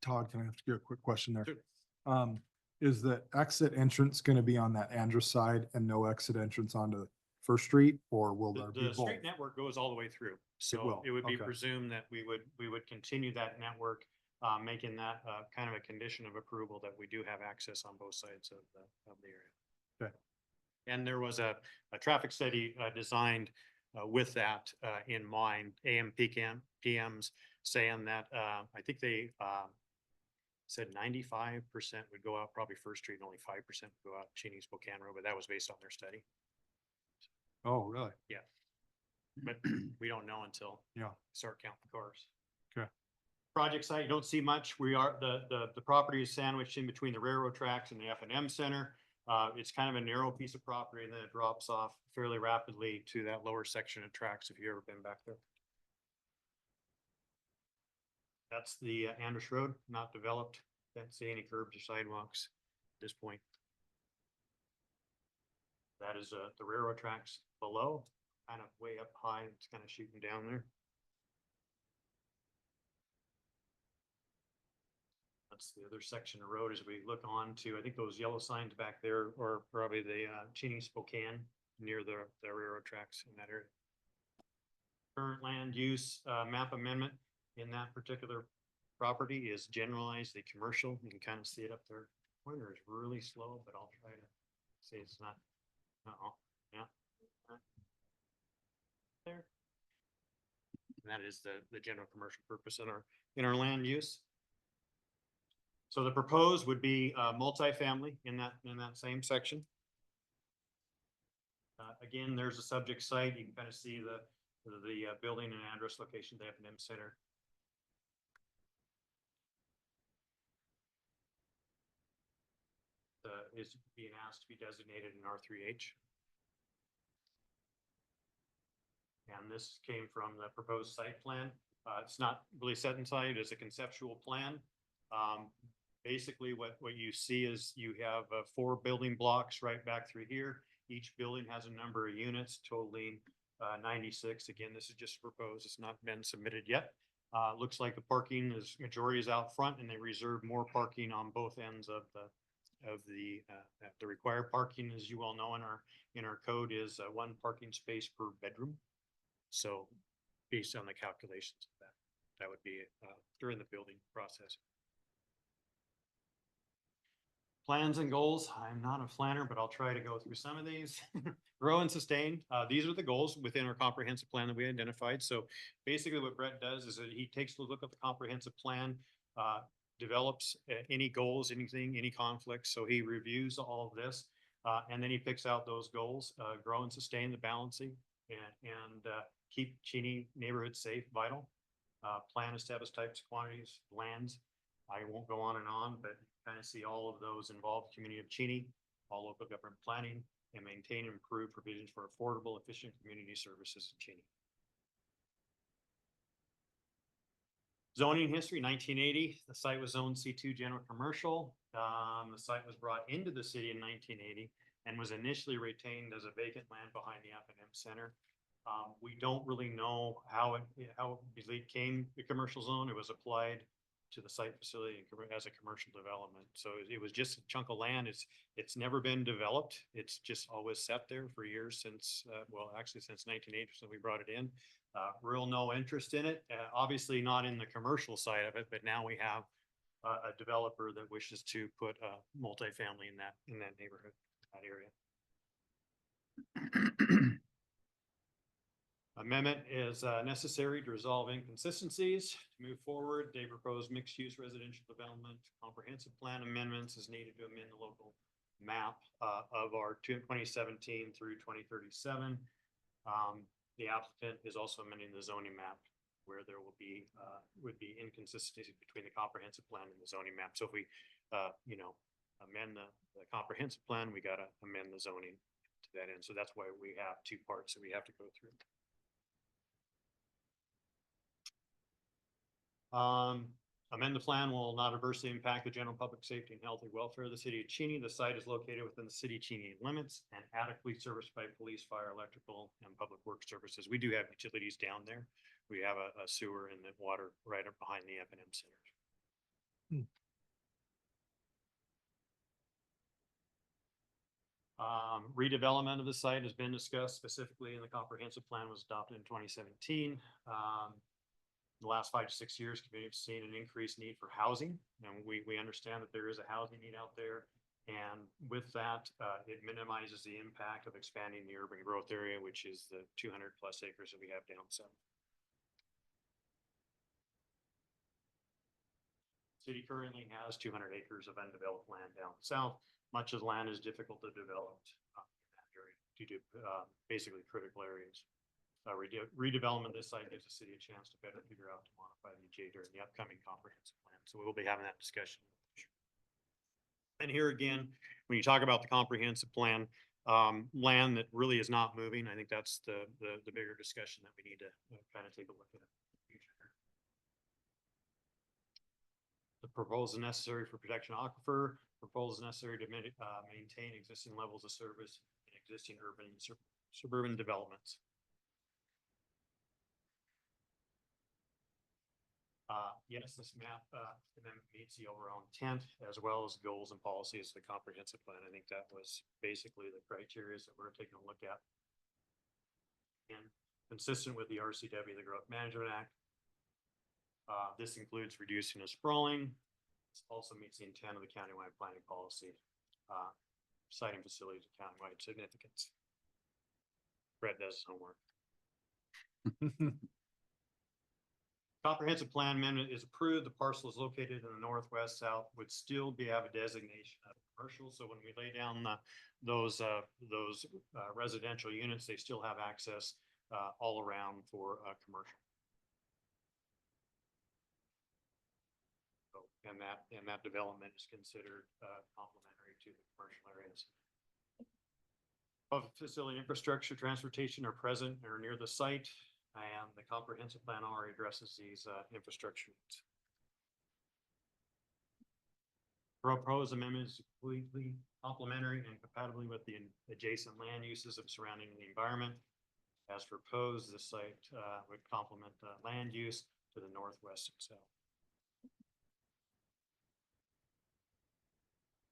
Todd, can I ask you a quick question there? Sure. Is the exit entrance going to be on that Andrus side and no exit entrance onto First Street, or will there be The both? street network goes all the way through. So will, it would be okay. presumed that we would continue that network, making that kind of a condition of approval that we do have access on both sides of the area. Okay. And there was a traffic study designed with that in mind, PMs saying that I think they said 95% would go out probably First Street and only 5% would go out Cheney Spokane Road, but that was based on their study. Oh, really? Yeah. But we don't know until start counting the cars. Okay. Project site, you don't see much. We are, the property is sandwiched in between the railroad tracks and the F&M Center. It's kind of a narrow piece of property and then it drops off fairly rapidly to that lower section of tracks if you've ever been back there. That's the Andrus Road, not developed. Can't see any curbs or sidewalks at this point. That is the railroad tracks below, kind of way up high. It's kind of shooting down there. That's the other section of road as we look on to, I think those yellow signs back there are probably the Cheney Spokane near the railroad tracks in that area. Current land use map amendment in that particular property is generalized, the commercial. You can kind of see it up there. Pointer is really slow, but I'll try to say it's not. Yeah. There. And that is the general commercial purpose in our land use. So the proposed would be multifamily in that same section. Again, there's a subject site. You can kind of see the building and address location, the F&M Center. Is being asked to be designated an R3H. And this came from the proposed site plan. It's not really set inside as a conceptual plan. Basically what you see is you have 4 building blocks right back through here. Each building has a number of units totaling 96. Again, this is just proposed. It's not been submitted yet. Looks like the parking majority is out front and they reserve more parking on both ends of the required parking, as you all know, in our code is 1 parking space per bedroom. So based on the calculations of that would be during the building process. Plans and goals. I'm not a planner, but I'll try to go through some of these. Grow and sustain. These are the goals within our comprehensive plan that we identified. So basically what Brett does is that he takes a look at the comprehensive plan, develops any goals, any conflicts. So he reviews all of this and then he picks out those goals, grow and sustain the balancing and keep Cheney neighborhood safe, vital. Plan, establish types, quantities, lands. I won't go on and on, but kind of see all of those involved. Community of Cheney, all local government planning, and maintain and improve provisions for affordable, efficient community services in Cheney. Zoning history, 1980, the site was zoned C2 general commercial. The site was brought into the city in 1980 and was initially retained as a vacant land behind the F&M Center. We don't really know how it became the commercial zone. It was applied to the site facility as a commercial development. So it was just a chunk of land. It's never been developed. It's just always sat there for years since, well, actually since 1980, so we brought it in. Real no interest in it. Obviously not in the commercial side of it, but now we have a developer that wishes to put a multifamily in that neighborhood, that area. Amendment is necessary to resolve inconsistencies. To move forward, they propose mixed-use residential development. Comprehensive plan amendments is needed to amend the local map of our 2017 through 2037. The applicant is also amending the zoning map where there will be, would be inconsistencies between the comprehensive plan and the zoning map. So if we, amend the comprehensive plan, we gotta amend the zoning to that end. So that's why we have two parts that we have to go through. Amend the plan will not adversely impact the general public safety and health and welfare of the city of Cheney. The site is located within the city of Cheney limits and adequately serviced by police, fire, electrical, and public works services. We do have utilities down there. We have a sewer and the water right up behind the F&M Center. Redevelopment of the site has been discussed specifically, and the comprehensive plan was adopted in 2017. The last 5 to 6 years, community has seen an increased need for housing, and we understand that there is a housing need out there. And with that, it minimizes the impact of expanding the urban growth area, which is the 200+ acres that we have down south. City currently has 200 acres of undeveloped land down south. Much of the land is difficult to develop in that area due to basically critical areas. Redevelopment of this site gives the city a chance to better figure out to modify the EJ during the upcoming comprehensive plan. So we will be having that discussion. And here again, when you talk about the comprehensive plan, land that really is not moving, I think that's the bigger discussion that we need to kind of take a look at. The proposal necessary for protection of aquifer. Proposal necessary to maintain existing levels of service in existing urban and suburban developments. Yes, this map amendment meets the overall intent as well as goals and policies of the comprehensive plan. I think that was basically the criteria that we're taking a look at. And consistent with the RCW, the Growth Management Act. This includes reducing the sprawling. This also meets the intent of the countywide planning policy, citing facilities of countywide significance. Brett does his homework. Comprehensive plan amendment is approved. The parcel is located in the northwest south, would still have a designation of commercial. So when we lay down those residential units, they still have access all around for commercial. So, and that development is considered complementary to the commercial areas. Of facility infrastructure, transportation are present or near the site. And the comprehensive plan already addresses these infrastructure needs. Proposed amendment is completely complementary and compatible with the adjacent land uses of surrounding the environment. As proposed, the site would complement the land use to the northwest and south.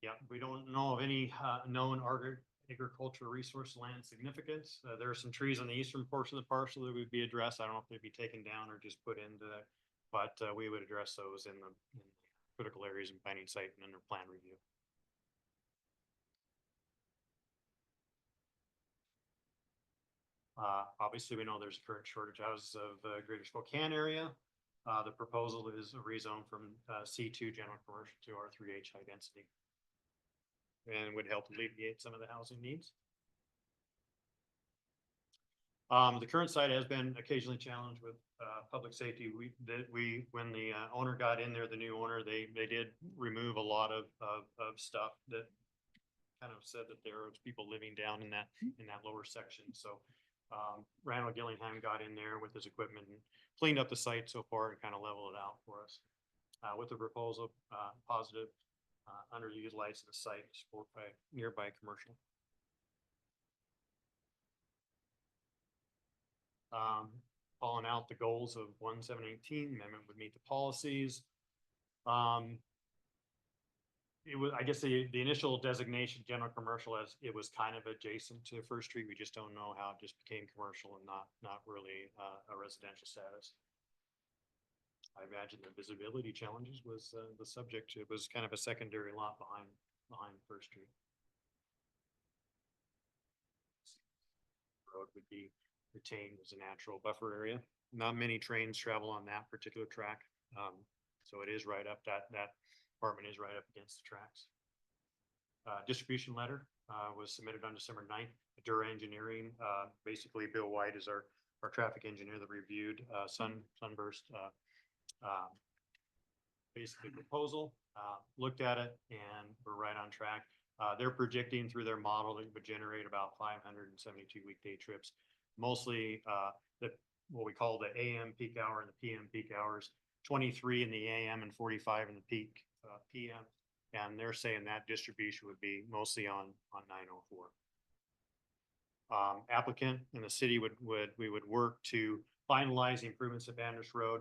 Yeah, we don't know of any known agricultural resource land significance. There are some trees on the eastern portion of the parcel that would be addressed. I don't know if they'd be taken down or just put into that, but we would address those in the critical areas and planning site and under plan review. Obviously, we know there's a current shortage of houses of Greater Spokane area. The proposal is a rezone from C2 general commercial to R3H high density. And would help alleviate some of the housing needs. The current site has been occasionally challenged with public safety. When the owner got in there, the new owner, they did remove a lot of stuff that kind of said that there was people living down in that lower section. So Randall Gillingham got in there with his equipment and cleaned up the site so far and kind of leveled it out for us. With the proposal, positive. Underutilized the site support by nearby commercial. Calling out the goals of 1718 amendment would meet the policies. It was, I guess the initial designation general commercial as it was kind of adjacent to First Street. We just don't know how it just became commercial and not really a residential status. I imagine the visibility challenges was the subject. It was kind of a secondary lot behind First Street. Road would be retained as a natural buffer area. Not many trains travel on that particular track. So it is right up, that apartment is right up against the tracks. Distribution letter was submitted on December 9th. Dura Engineering, basically Bill White is our traffic engineer that reviewed Sunburst basically proposal, looked at it, and we're right on track. They're projecting through their model that it would generate about 572 weekday trips, mostly what we call the AM peak hour and the PM peak hours, 23 in the AM and 45 in the peak PM. And they're saying that distribution would be mostly on 904. Applicant and the city we would work to finalize the improvements at Banders Road,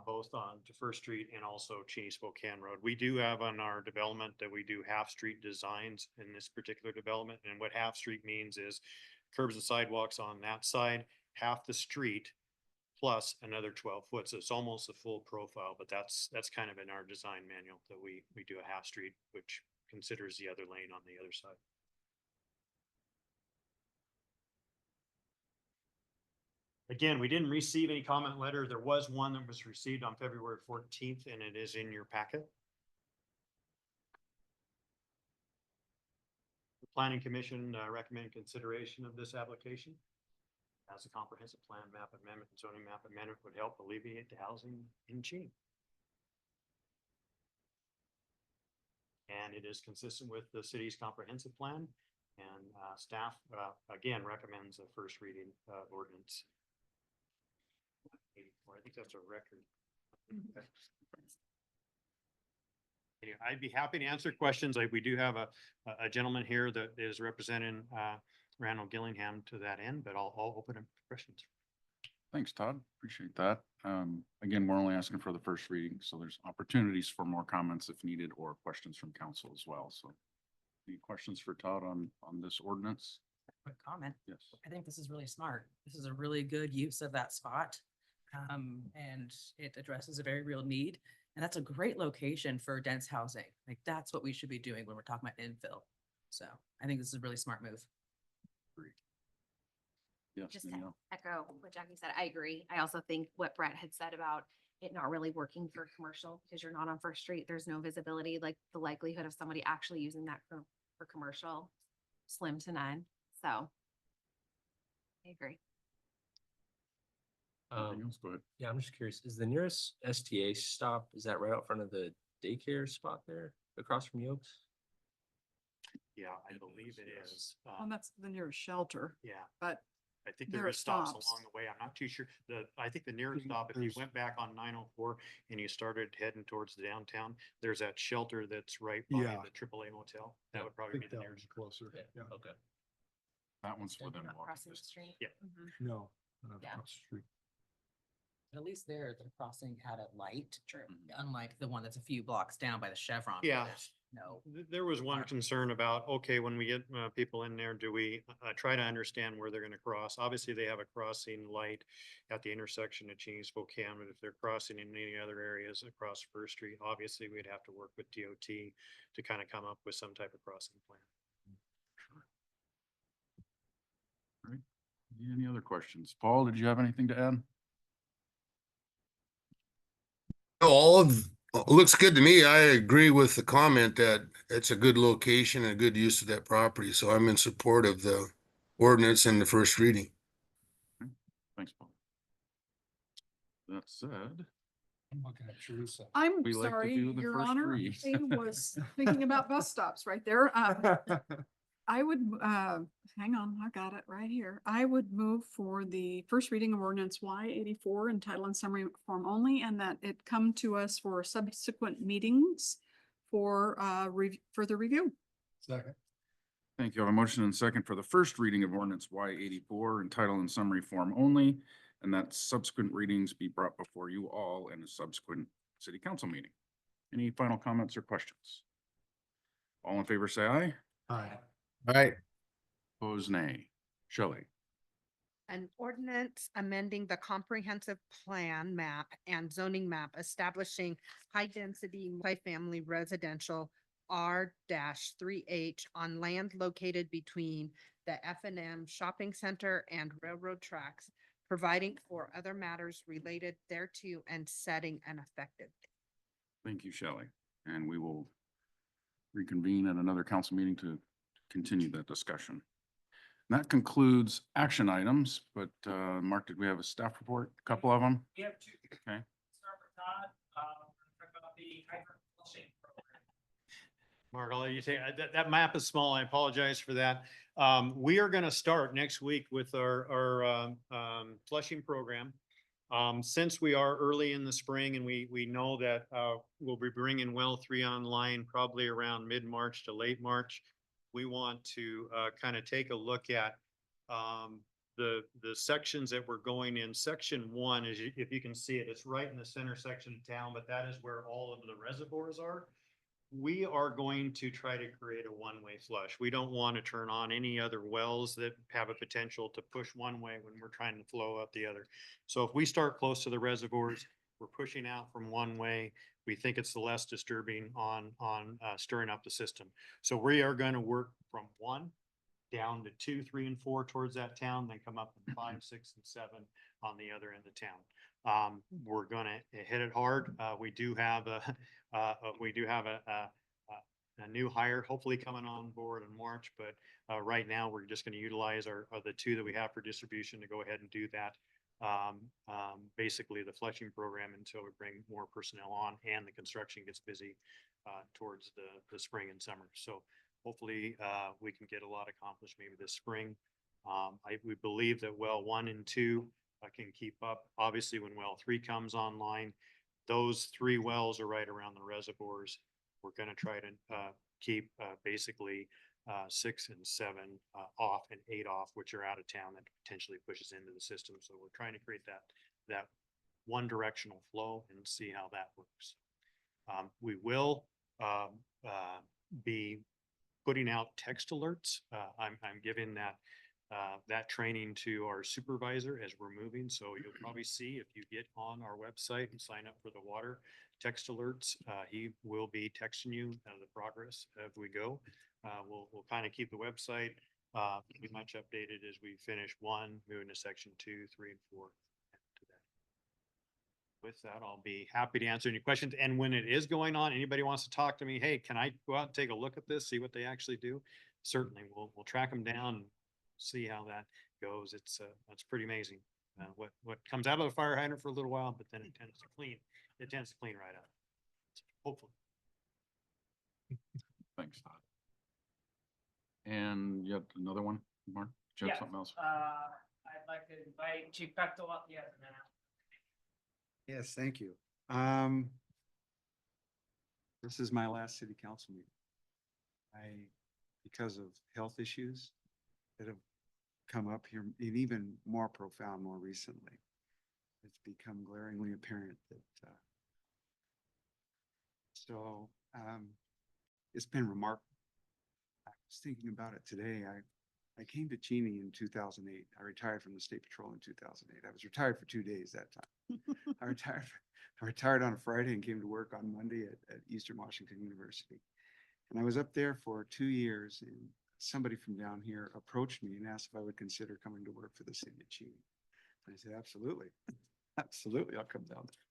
both on to First Street and also Cheney Spokane Road. We do have on our development that we do half street designs in this particular development. And what half street means is curbs and sidewalks on that side, half the street, plus another 12 foot. So it's almost a full profile, but that's kind of in our design manual that we do a half street, which considers the other lane on the other side. Again, we didn't receive any comment letter. There was one that was received on February 14th, and it is in your packet. The Planning Commission recommend consideration of this application as a comprehensive plan map amendment and zoning map amendment would help alleviate the housing in Cheney. And it is consistent with the city's comprehensive plan, and staff again recommends a first reading ordinance. I think that's a record. Anyway, I'd be happy to answer questions. Like we do have a gentleman here that is representing Randall Gillingham to that end, but I'll open up for questions. Thanks, Todd. Appreciate that. Again, we're only asking for the first reading, so there's opportunities for more comments if needed or questions from council as well. So any questions for Todd on this ordinance? Quick comment. Yes. I think this is really smart. This is a really good use of that spot. And it addresses a very real need. And that's a great location for dense housing. Like that's what we should be doing when we're talking about infill. So I think this is a really smart move. Yes, Just to Danielle. echo what Jackie said, I agree. I also think what Brett had said about it not really working for commercial because you're not on First Street. There's no visibility, like the likelihood of somebody actually using that for commercial, slim to none. So I agree. Anything else? Go ahead. Yeah, I'm just curious, is the nearest STA stop, is that right out front of the daycare spot there across from Yokes? Yeah, I believe it is. Well, that's the nearest shelter, Yeah, but I think there there are is stops stops. along the way. I'm not too sure. I think the nearest stop, if you went back on 904 and you started heading towards the downtown, there's that shelter that's right by Yeah. the AAA motel. That would probably be the nearest. Closer. Yeah. Okay. That one's within Not walking crossing the distance. street. Yeah. No. Yeah. across the street. But at least there, the crossing had a light. True. Unlike the one that's a few blocks down by the Chevron. where Yeah. there's No. There was one concern about, okay, when we get people in there, do we try to understand where they're going to cross? Obviously, they have a crossing light at the intersection of Cheney Spokane, but if they're crossing in any other areas across First Street, obviously we'd have to work with DOT to kind of come up with some type of crossing plan. Right. Any other questions? Paul, did you have anything to add? All of, looks good to me. I agree with the comment that it's a good location and a good use of that property. So I'm in support of the ordinance in the first reading. Thanks, Paul. That said, I'm looking at Teresa. I'm We like to sorry, do the Your first Honor, read. I was thinking about bus stops right there. I would, hang on, I got it right here. I would move for the first reading of ordinance Y84 in title and summary form only, and that it come to us for subsequent meetings for, further review. Second. thank you. I have a motion and second for the first reading of ordinance Y84 in title and summary form only, and that subsequent readings be brought before you all in a subsequent city council meeting. Any final comments or questions? All in favor, say aye. Aye. All right. Opposed, nay. Shelley, an ordinance amending the comprehensive plan map and zoning map establishing high-density multifamily residential R-3H on land located between the F&M Shopping Center and railroad tracks, providing for other matters related thereto and setting an effective date. Thank you, Shelley. And we will reconvene at another council meeting to continue that discussion. And that concludes action items, but Mark, did we have a staff report? A couple of them? We have two. Okay. Start with Todd, talk about the hydrant flushing program. Mark, I'll let you take, that map is small. I apologize for that. We are going to start next week with our flushing program. Since we are early in the spring and we know that we'll be bringing well 3 online probably around mid-March to late March, we want to kind of take a look at the sections that we're going in. Section 1 is, if you can see it, it's right in the center section of town, but that is where all of the reservoirs are. We are going to try to create a one-way flush. We don't want to turn on any other wells that have a potential to push one way when we're trying to flow out the other. So if we start close to the reservoirs, we're pushing out from one way. We think it's the less disturbing on stirring up the system. So we are going to work from 1 down to 2, 3, and 4 towards that town, then come up in 5, 6, and 7 on the other end of town. We're going to hit it hard. We do have a new hire hopefully coming on board in March, but right now we're just going to utilize the 2 that we have for distribution to go ahead and do that. Basically the flushing program until we bring more personnel on and the construction gets busy towards the spring and summer. So hopefully we can get a lot accomplished maybe this spring. We believe that well 1 and 2 can keep up. Obviously when well 3 comes online, those 3 wells are right around the reservoirs. We're going to try to keep basically 6 and 7 off and 8 off, which are out of town that potentially pushes into the system. So we're trying to create that one directional flow and see how that works. We will be putting out text alerts. I'm giving that training to our supervisor as we're moving. So you'll probably see if you get on our website and sign up for the water text alerts, he will be texting you the progress as we go. We'll kind of keep the website pretty much updated as we finish 1, moving to section 2, 3, and 4. With that, I'll be happy to answer any questions. And when it is going on, anybody wants to talk to me, hey, can I go out and take a look at this, see what they actually do? Certainly, we'll track them down and see how that goes. It's pretty amazing what comes out of the fire hydrant for a little while, but then it tends to clean. It tends to clean right out. Hopefully. Thanks, Todd. And you have another one, Mark? Do you have something else? I'd like to invite Chief Bechtel up. He has a minute. Yes, thank you. This is my last city council meeting. Because of health issues that have come up here, and even more profound more recently, it's become glaringly apparent that it's been remarkable. I was thinking about it today. I came to Cheney in 2008. I retired from the State Patrol in 2008. I was retired for 2 days that time. I retired on a Friday and came to work on Monday at Eastern Washington University. And I was up there for 2 years, and somebody from down here approached me and asked if I would consider coming to work for the city of Cheney. And I said, absolutely. Absolutely, I'll come down there.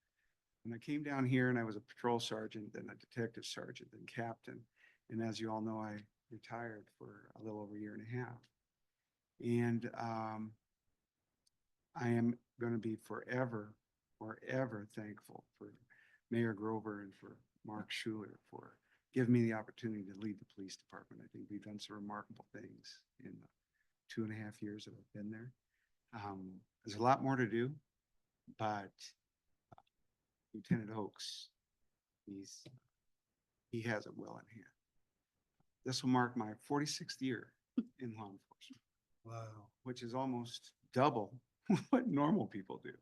And I came down here and I was a patrol sergeant, then a detective sergeant, then captain. And as you all know, I retired for a little over 1.5 years. And I am going to be forever thankful for Mayor Grover and for Mark Schuler for giving me the opportunity to lead the police department. I think we've done some remarkable things in the 2.5 years that I've been there. There's a lot more to do, but Lieutenant Oakes, he has it well in hand. This will mark my 46th year in law enforcement. Wow. Which is almost double what normal people do.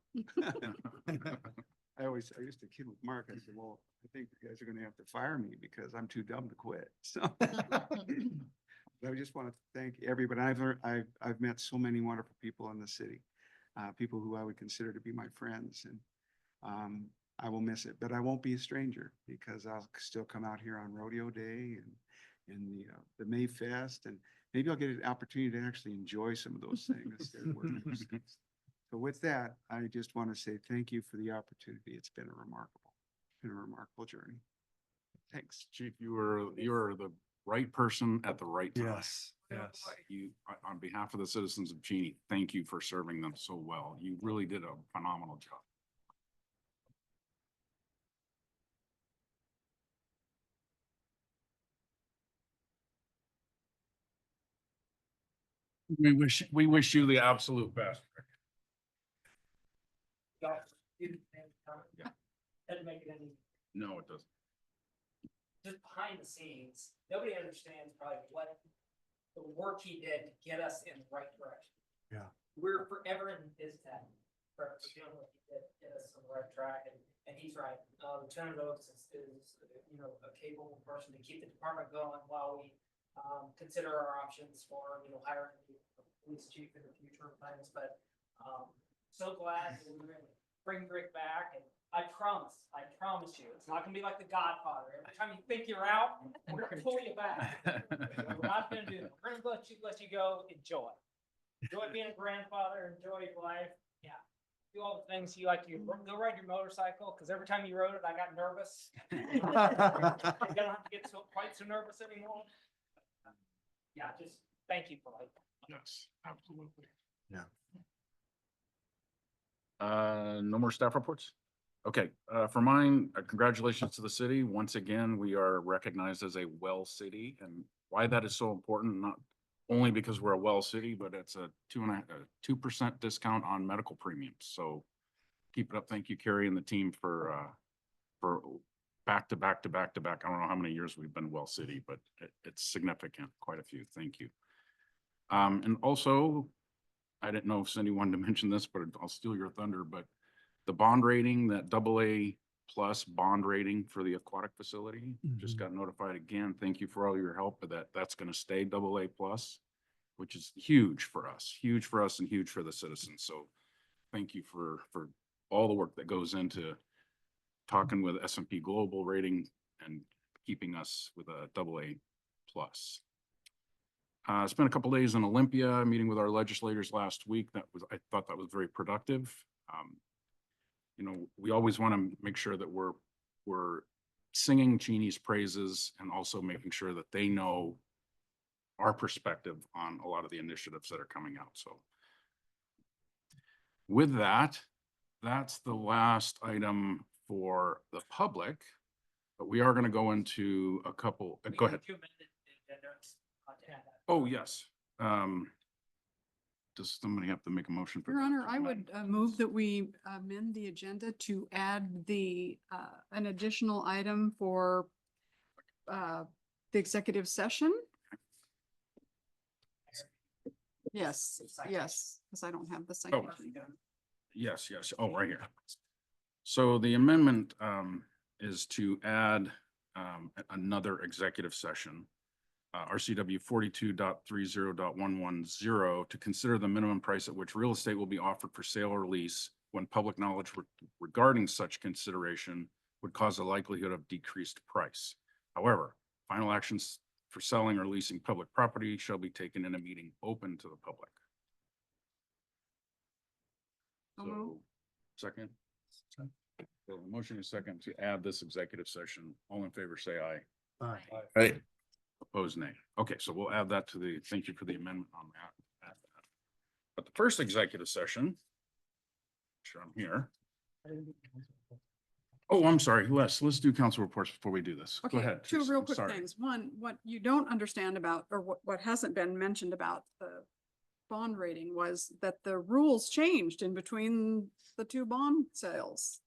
I used to kid with Mark. I said, well, I think you guys are going to have to fire me because I'm too dumb to quit. So I just want to thank everybody. I've met so many wonderful people in the city. people who I would consider to be my friends, and I will miss it, but I won't be a stranger because I'll still come out here on rodeo day and in the May Fest, and maybe I'll get an opportunity to actually enjoy some of those things instead of working those things. So with that, I just want to say thank you for the opportunity. It's been a remarkable journey. Thanks. Chief, you were the right person at the right time. Yes, yes. You, on behalf of the citizens of Cheney, thank you for serving them so well. You really did a phenomenal job. We wish you the absolute best. Doesn't make it any, No, it doesn't. just behind the scenes, nobody understands probably what the work he did to get us in the right direction. Yeah. We're forever in his debt for doing what he did to get us on the right track, and he's right. Lieutenant Oaks is, a capable person to keep the department going while we consider our options for, hiring a police chief in the future and things, but so glad that we're gonna bring Rick back, and I promise you, it's not gonna be like The Godfather. Every time you think you're out, we're gonna pull you back. We're not gonna do that. We're gonna let you go, enjoy. Enjoy being a grandfather, enjoy your life, yeah. Do all the things you like to, go ride your motorcycle, because every time you rode it, I got nervous. You don't have to get quite so nervous anymore. Yeah, just thank you for like. Yes, absolutely. Yeah. No more staff reports? Okay, for mine, congratulations to the city. Once again, we are recognized as a well city, and why that is so important, not only because we're a well city, but it's a 2% discount on medical premiums. So keep it up. Thank you, Carrie and the team for back to back to back to back. I don't know how many years we've been well city, but it's significant, quite a few. Thank you. And also, I didn't know if Cindy wanted to mention this, but I'll steal your thunder, but the bond rating, that AA+ bond rating for the aquatic facility, just got notified again. Thank you for all your help, but that's going to stay AA+, which is huge for us and huge for the citizens. So thank you for all the work that goes into talking with S&P Global rating and keeping us with a AA+. Spent a couple days in Olympia, meeting with our legislators last week. I thought that was very productive. We always want to make sure that we're singing Cheney's praises and also making sure that they know our perspective on a lot of the initiatives that are coming out. So with that, that's the last item for the public, but we are going to go into a couple, go ahead. Oh, yes. Does somebody have to make a motion for? Your that? Honor, I would move that we amend the agenda to add an additional item for the executive session. Yes, because I don't have the citation. Yes. Oh, right here. So the amendment is to add another executive session. RCW 42.30.110 to consider the minimum price at which real estate will be offered for sale or lease when public knowledge regarding such consideration would cause a likelihood of decreased price. However, final actions for selling or leasing public property shall be taken in a meeting open to the public. So, second? So the motion is second to add this executive session. All in favor, say aye. Aye. Right. Opposed, nay. Okay, so we'll add that to thank you for the amendment on that. But the first executive session, sure I'm here. Oh, I'm sorry. Let's do council reports before we do this. Go Okay, ahead. two Teresa. real I'm quick sorry. things. One, what you don't understand about, or what hasn't been mentioned about the bond rating was that the rules changed in between the two bond sales.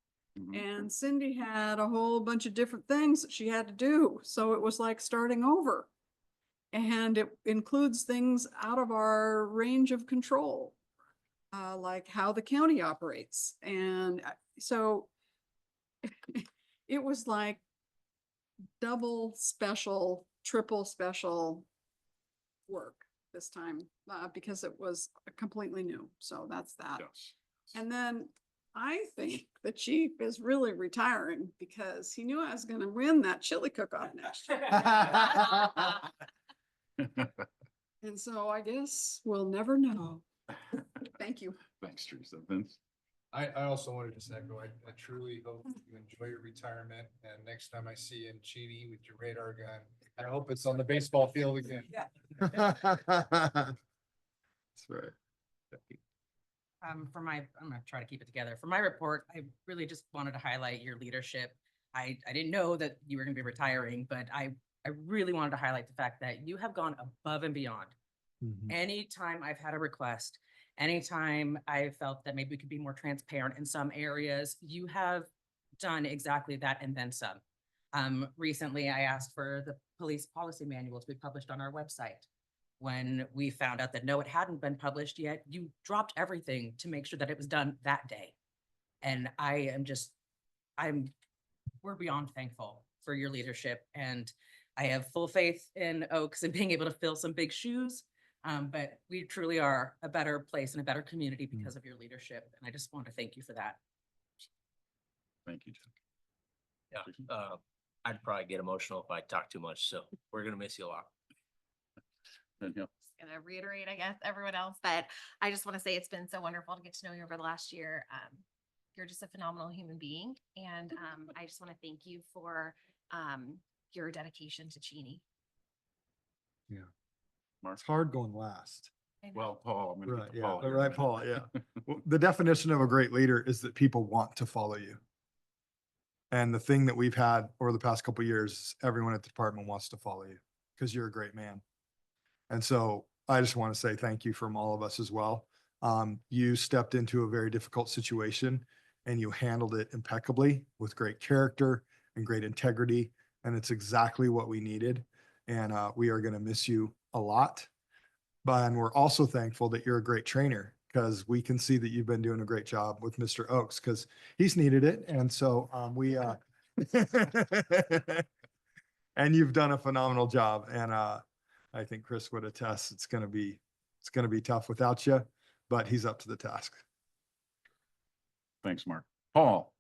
And Cindy had a whole bunch of different things that she had to do. So it was like starting over. And it includes things out of our range of control, like how the county operates. And so it was like double special, triple special work. this time, because it was completely new. So that's that. Yes. And then I think the chief is really retiring because he knew I was gonna win that chili cook-off next year. And so I guess we'll never know. Thank you. Thanks, Teresa. Vince? I also wanted to say, I truly hope you enjoy your retirement, and next time I see you in Cheney with your radar gun, I hope it's on the baseball field again. Yeah. That's right. I'm gonna try to keep it together. For my report, I really just wanted to highlight your leadership. I didn't know that you were gonna be retiring, but I really wanted to highlight the fact that you have gone above and beyond. Anytime I've had a request, anytime I felt that maybe we could be more transparent in some areas, you have done exactly that and then some. Recently, I asked for the police policy manual to be published on our website. When we found out that no, it hadn't been published yet, you dropped everything to make sure that it was done that day. And we're beyond thankful for your leadership, and I have full faith in Oaks and being able to fill some big shoes. But we truly are a better place and a better community because of your leadership. And I just want to thank you for that. Thank you, Jim. Yeah, I'd probably get emotional if I talk too much, so we're gonna miss you a lot. Danielle? Gonna reiterate, I guess, everyone else, but I just want to say it's been so wonderful to get to know you over the last year. You're just a phenomenal human being, and I just want to thank you for your dedication to Cheney. Yeah. Mark? It's hard going last. Well, Paul, I'm gonna Right, get to yeah, Paul here. right, Paul, yeah. Well, the definition of a great leader is that people want to follow you. And the thing that we've had over the past couple of years, is everyone at the department wants to follow you because you're a great man. And so I just want to say thank you from all of us as well. You stepped into a very difficult situation and you handled it impeccably with great character and great integrity. And it's exactly what we needed. And we are going to miss you a lot. And we're also thankful that you're a great trainer, because we can see that you've been doing a great job with Mr. Oaks because he's needed it. And so and you've done a phenomenal job. And I think Chris would attest, it's going to be tough without you, but he's up to the task. Thanks, Mark. Paul?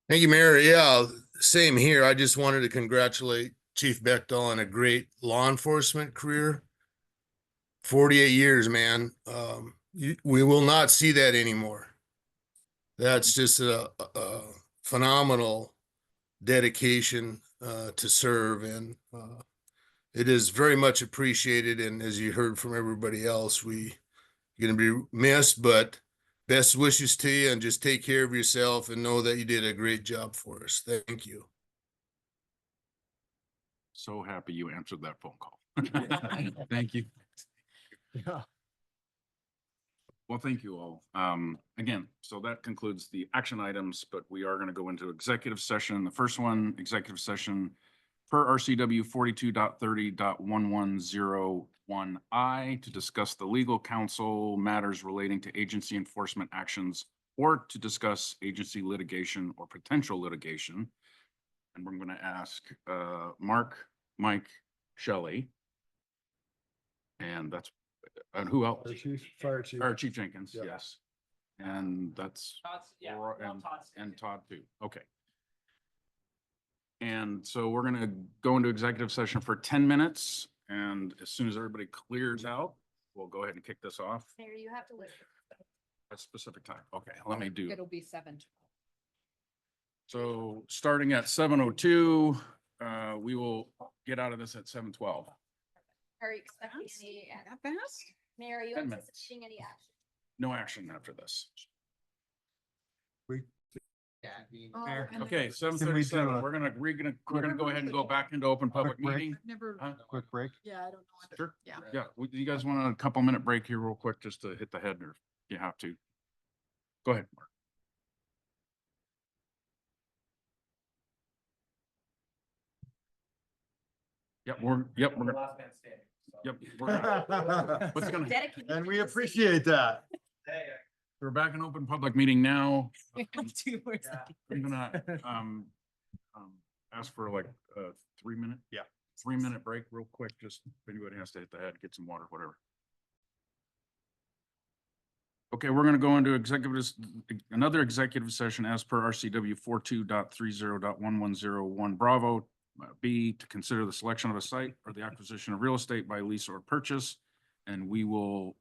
Thank you, Mayor. Yeah, same here. I just wanted to congratulate Chief Bechtel on a great law enforcement career. 48 years, man. We will not see that anymore. That's just a phenomenal dedication to serve, and it is very much appreciated. And as you heard from everybody else, you're going to be missed, but best wishes to you, and just take care of yourself and know that you did a great job for us. Thank you. So happy you answered that phone call. Thank you. Yeah. Well, thank you all. Again, so that concludes the action items, but we are going to go into executive session. The first one, executive session per RCW 42.30.1101I to discuss the legal counsel matters relating to agency enforcement actions or to discuss agency litigation or potential litigation. And we're going to ask Mark, Mike, Shelley, and that's, and who else? Fire Chief. Fire Chief Jenkins, Yeah. yes. And that's, Todd's, yeah, Laura well, and Todd's. Todd too. Okay. And so we're gonna go into executive session for 10 minutes. And as soon as everybody clears out, we'll go ahead and kick this off. Mayor, you have to wait. A specific time. Okay, let me do. It'll be 7:12. So starting at 7:02, we will get out of this at 7:12. Are you expecting any, That fast? Mayor, are you 10 minutes. anticipating any action? No action after this. Oh, Fair. and Okay, Can we 7:37. do a We're gonna go ahead and go back into open public Quick break? meeting. I've never, Huh? Quick break. yeah, I don't know. Sure. Yeah. Yeah, you guys want a couple minute break here real quick just to hit the head, or you have to? Go ahead, Mark. Yep, we're gonna, Last man standing. so. yep. We're gonna- What's gonna, Dedicated And to we the appreciate that. we're back in open public meeting now. Two more Yeah. I'm gonna, ask for like a 3 minute. Yeah. 3-minute break real quick, just if anybody has to hit the head, get some water, whatever. Okay, we're gonna go into another executive session as per RCW 42.30.1101 Bravo. B, to consider the selection of a site or the acquisition of real estate by lease or purchase. And we will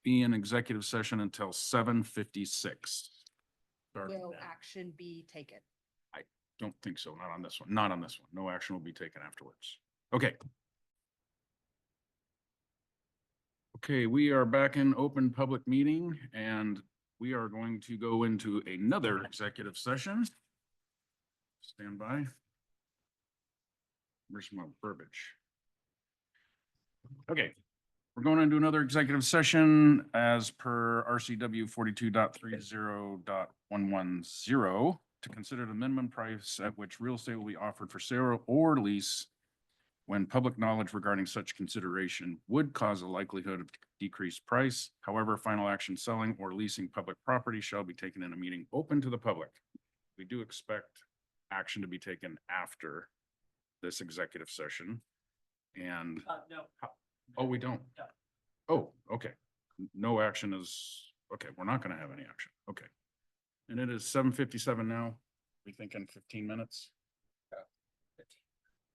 be in executive session until 7:56. Will action be taken? Don't think so, not on this one, not on this one. No action will be taken afterwards. Okay. Okay, we are back in open public meeting and we are going to go into another executive session. Stand by. Where's my verbiage? Okay, we're going into another executive session as per RCW 42.30.110 to consider the minimum price at which real estate will be offered for sale or lease when public knowledge regarding such consideration would cause a likelihood of decreased price. However, final action selling or leasing public property shall be taken in a meeting open to the public. We do expect action to be taken after this executive session. And, No. oh, we don't. No. Oh, okay. No action is, okay, we're not gonna have any action. Okay. And it is 7:57 now. We thinking 15 minutes?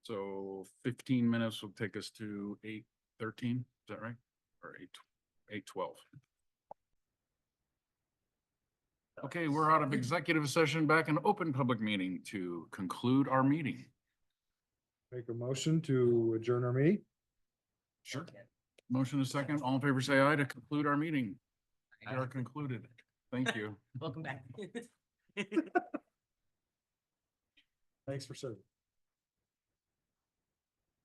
So 15 minutes will take us to 8:13, is that right? Or 8:12. Okay, we're out of executive session, back in open public meeting to conclude our meeting. Make a motion to adjourn our meeting. Sure. Motion is second. All in favor, say aye to conclude our meeting. We are concluded. Thank you. Welcome back. Thanks for serving.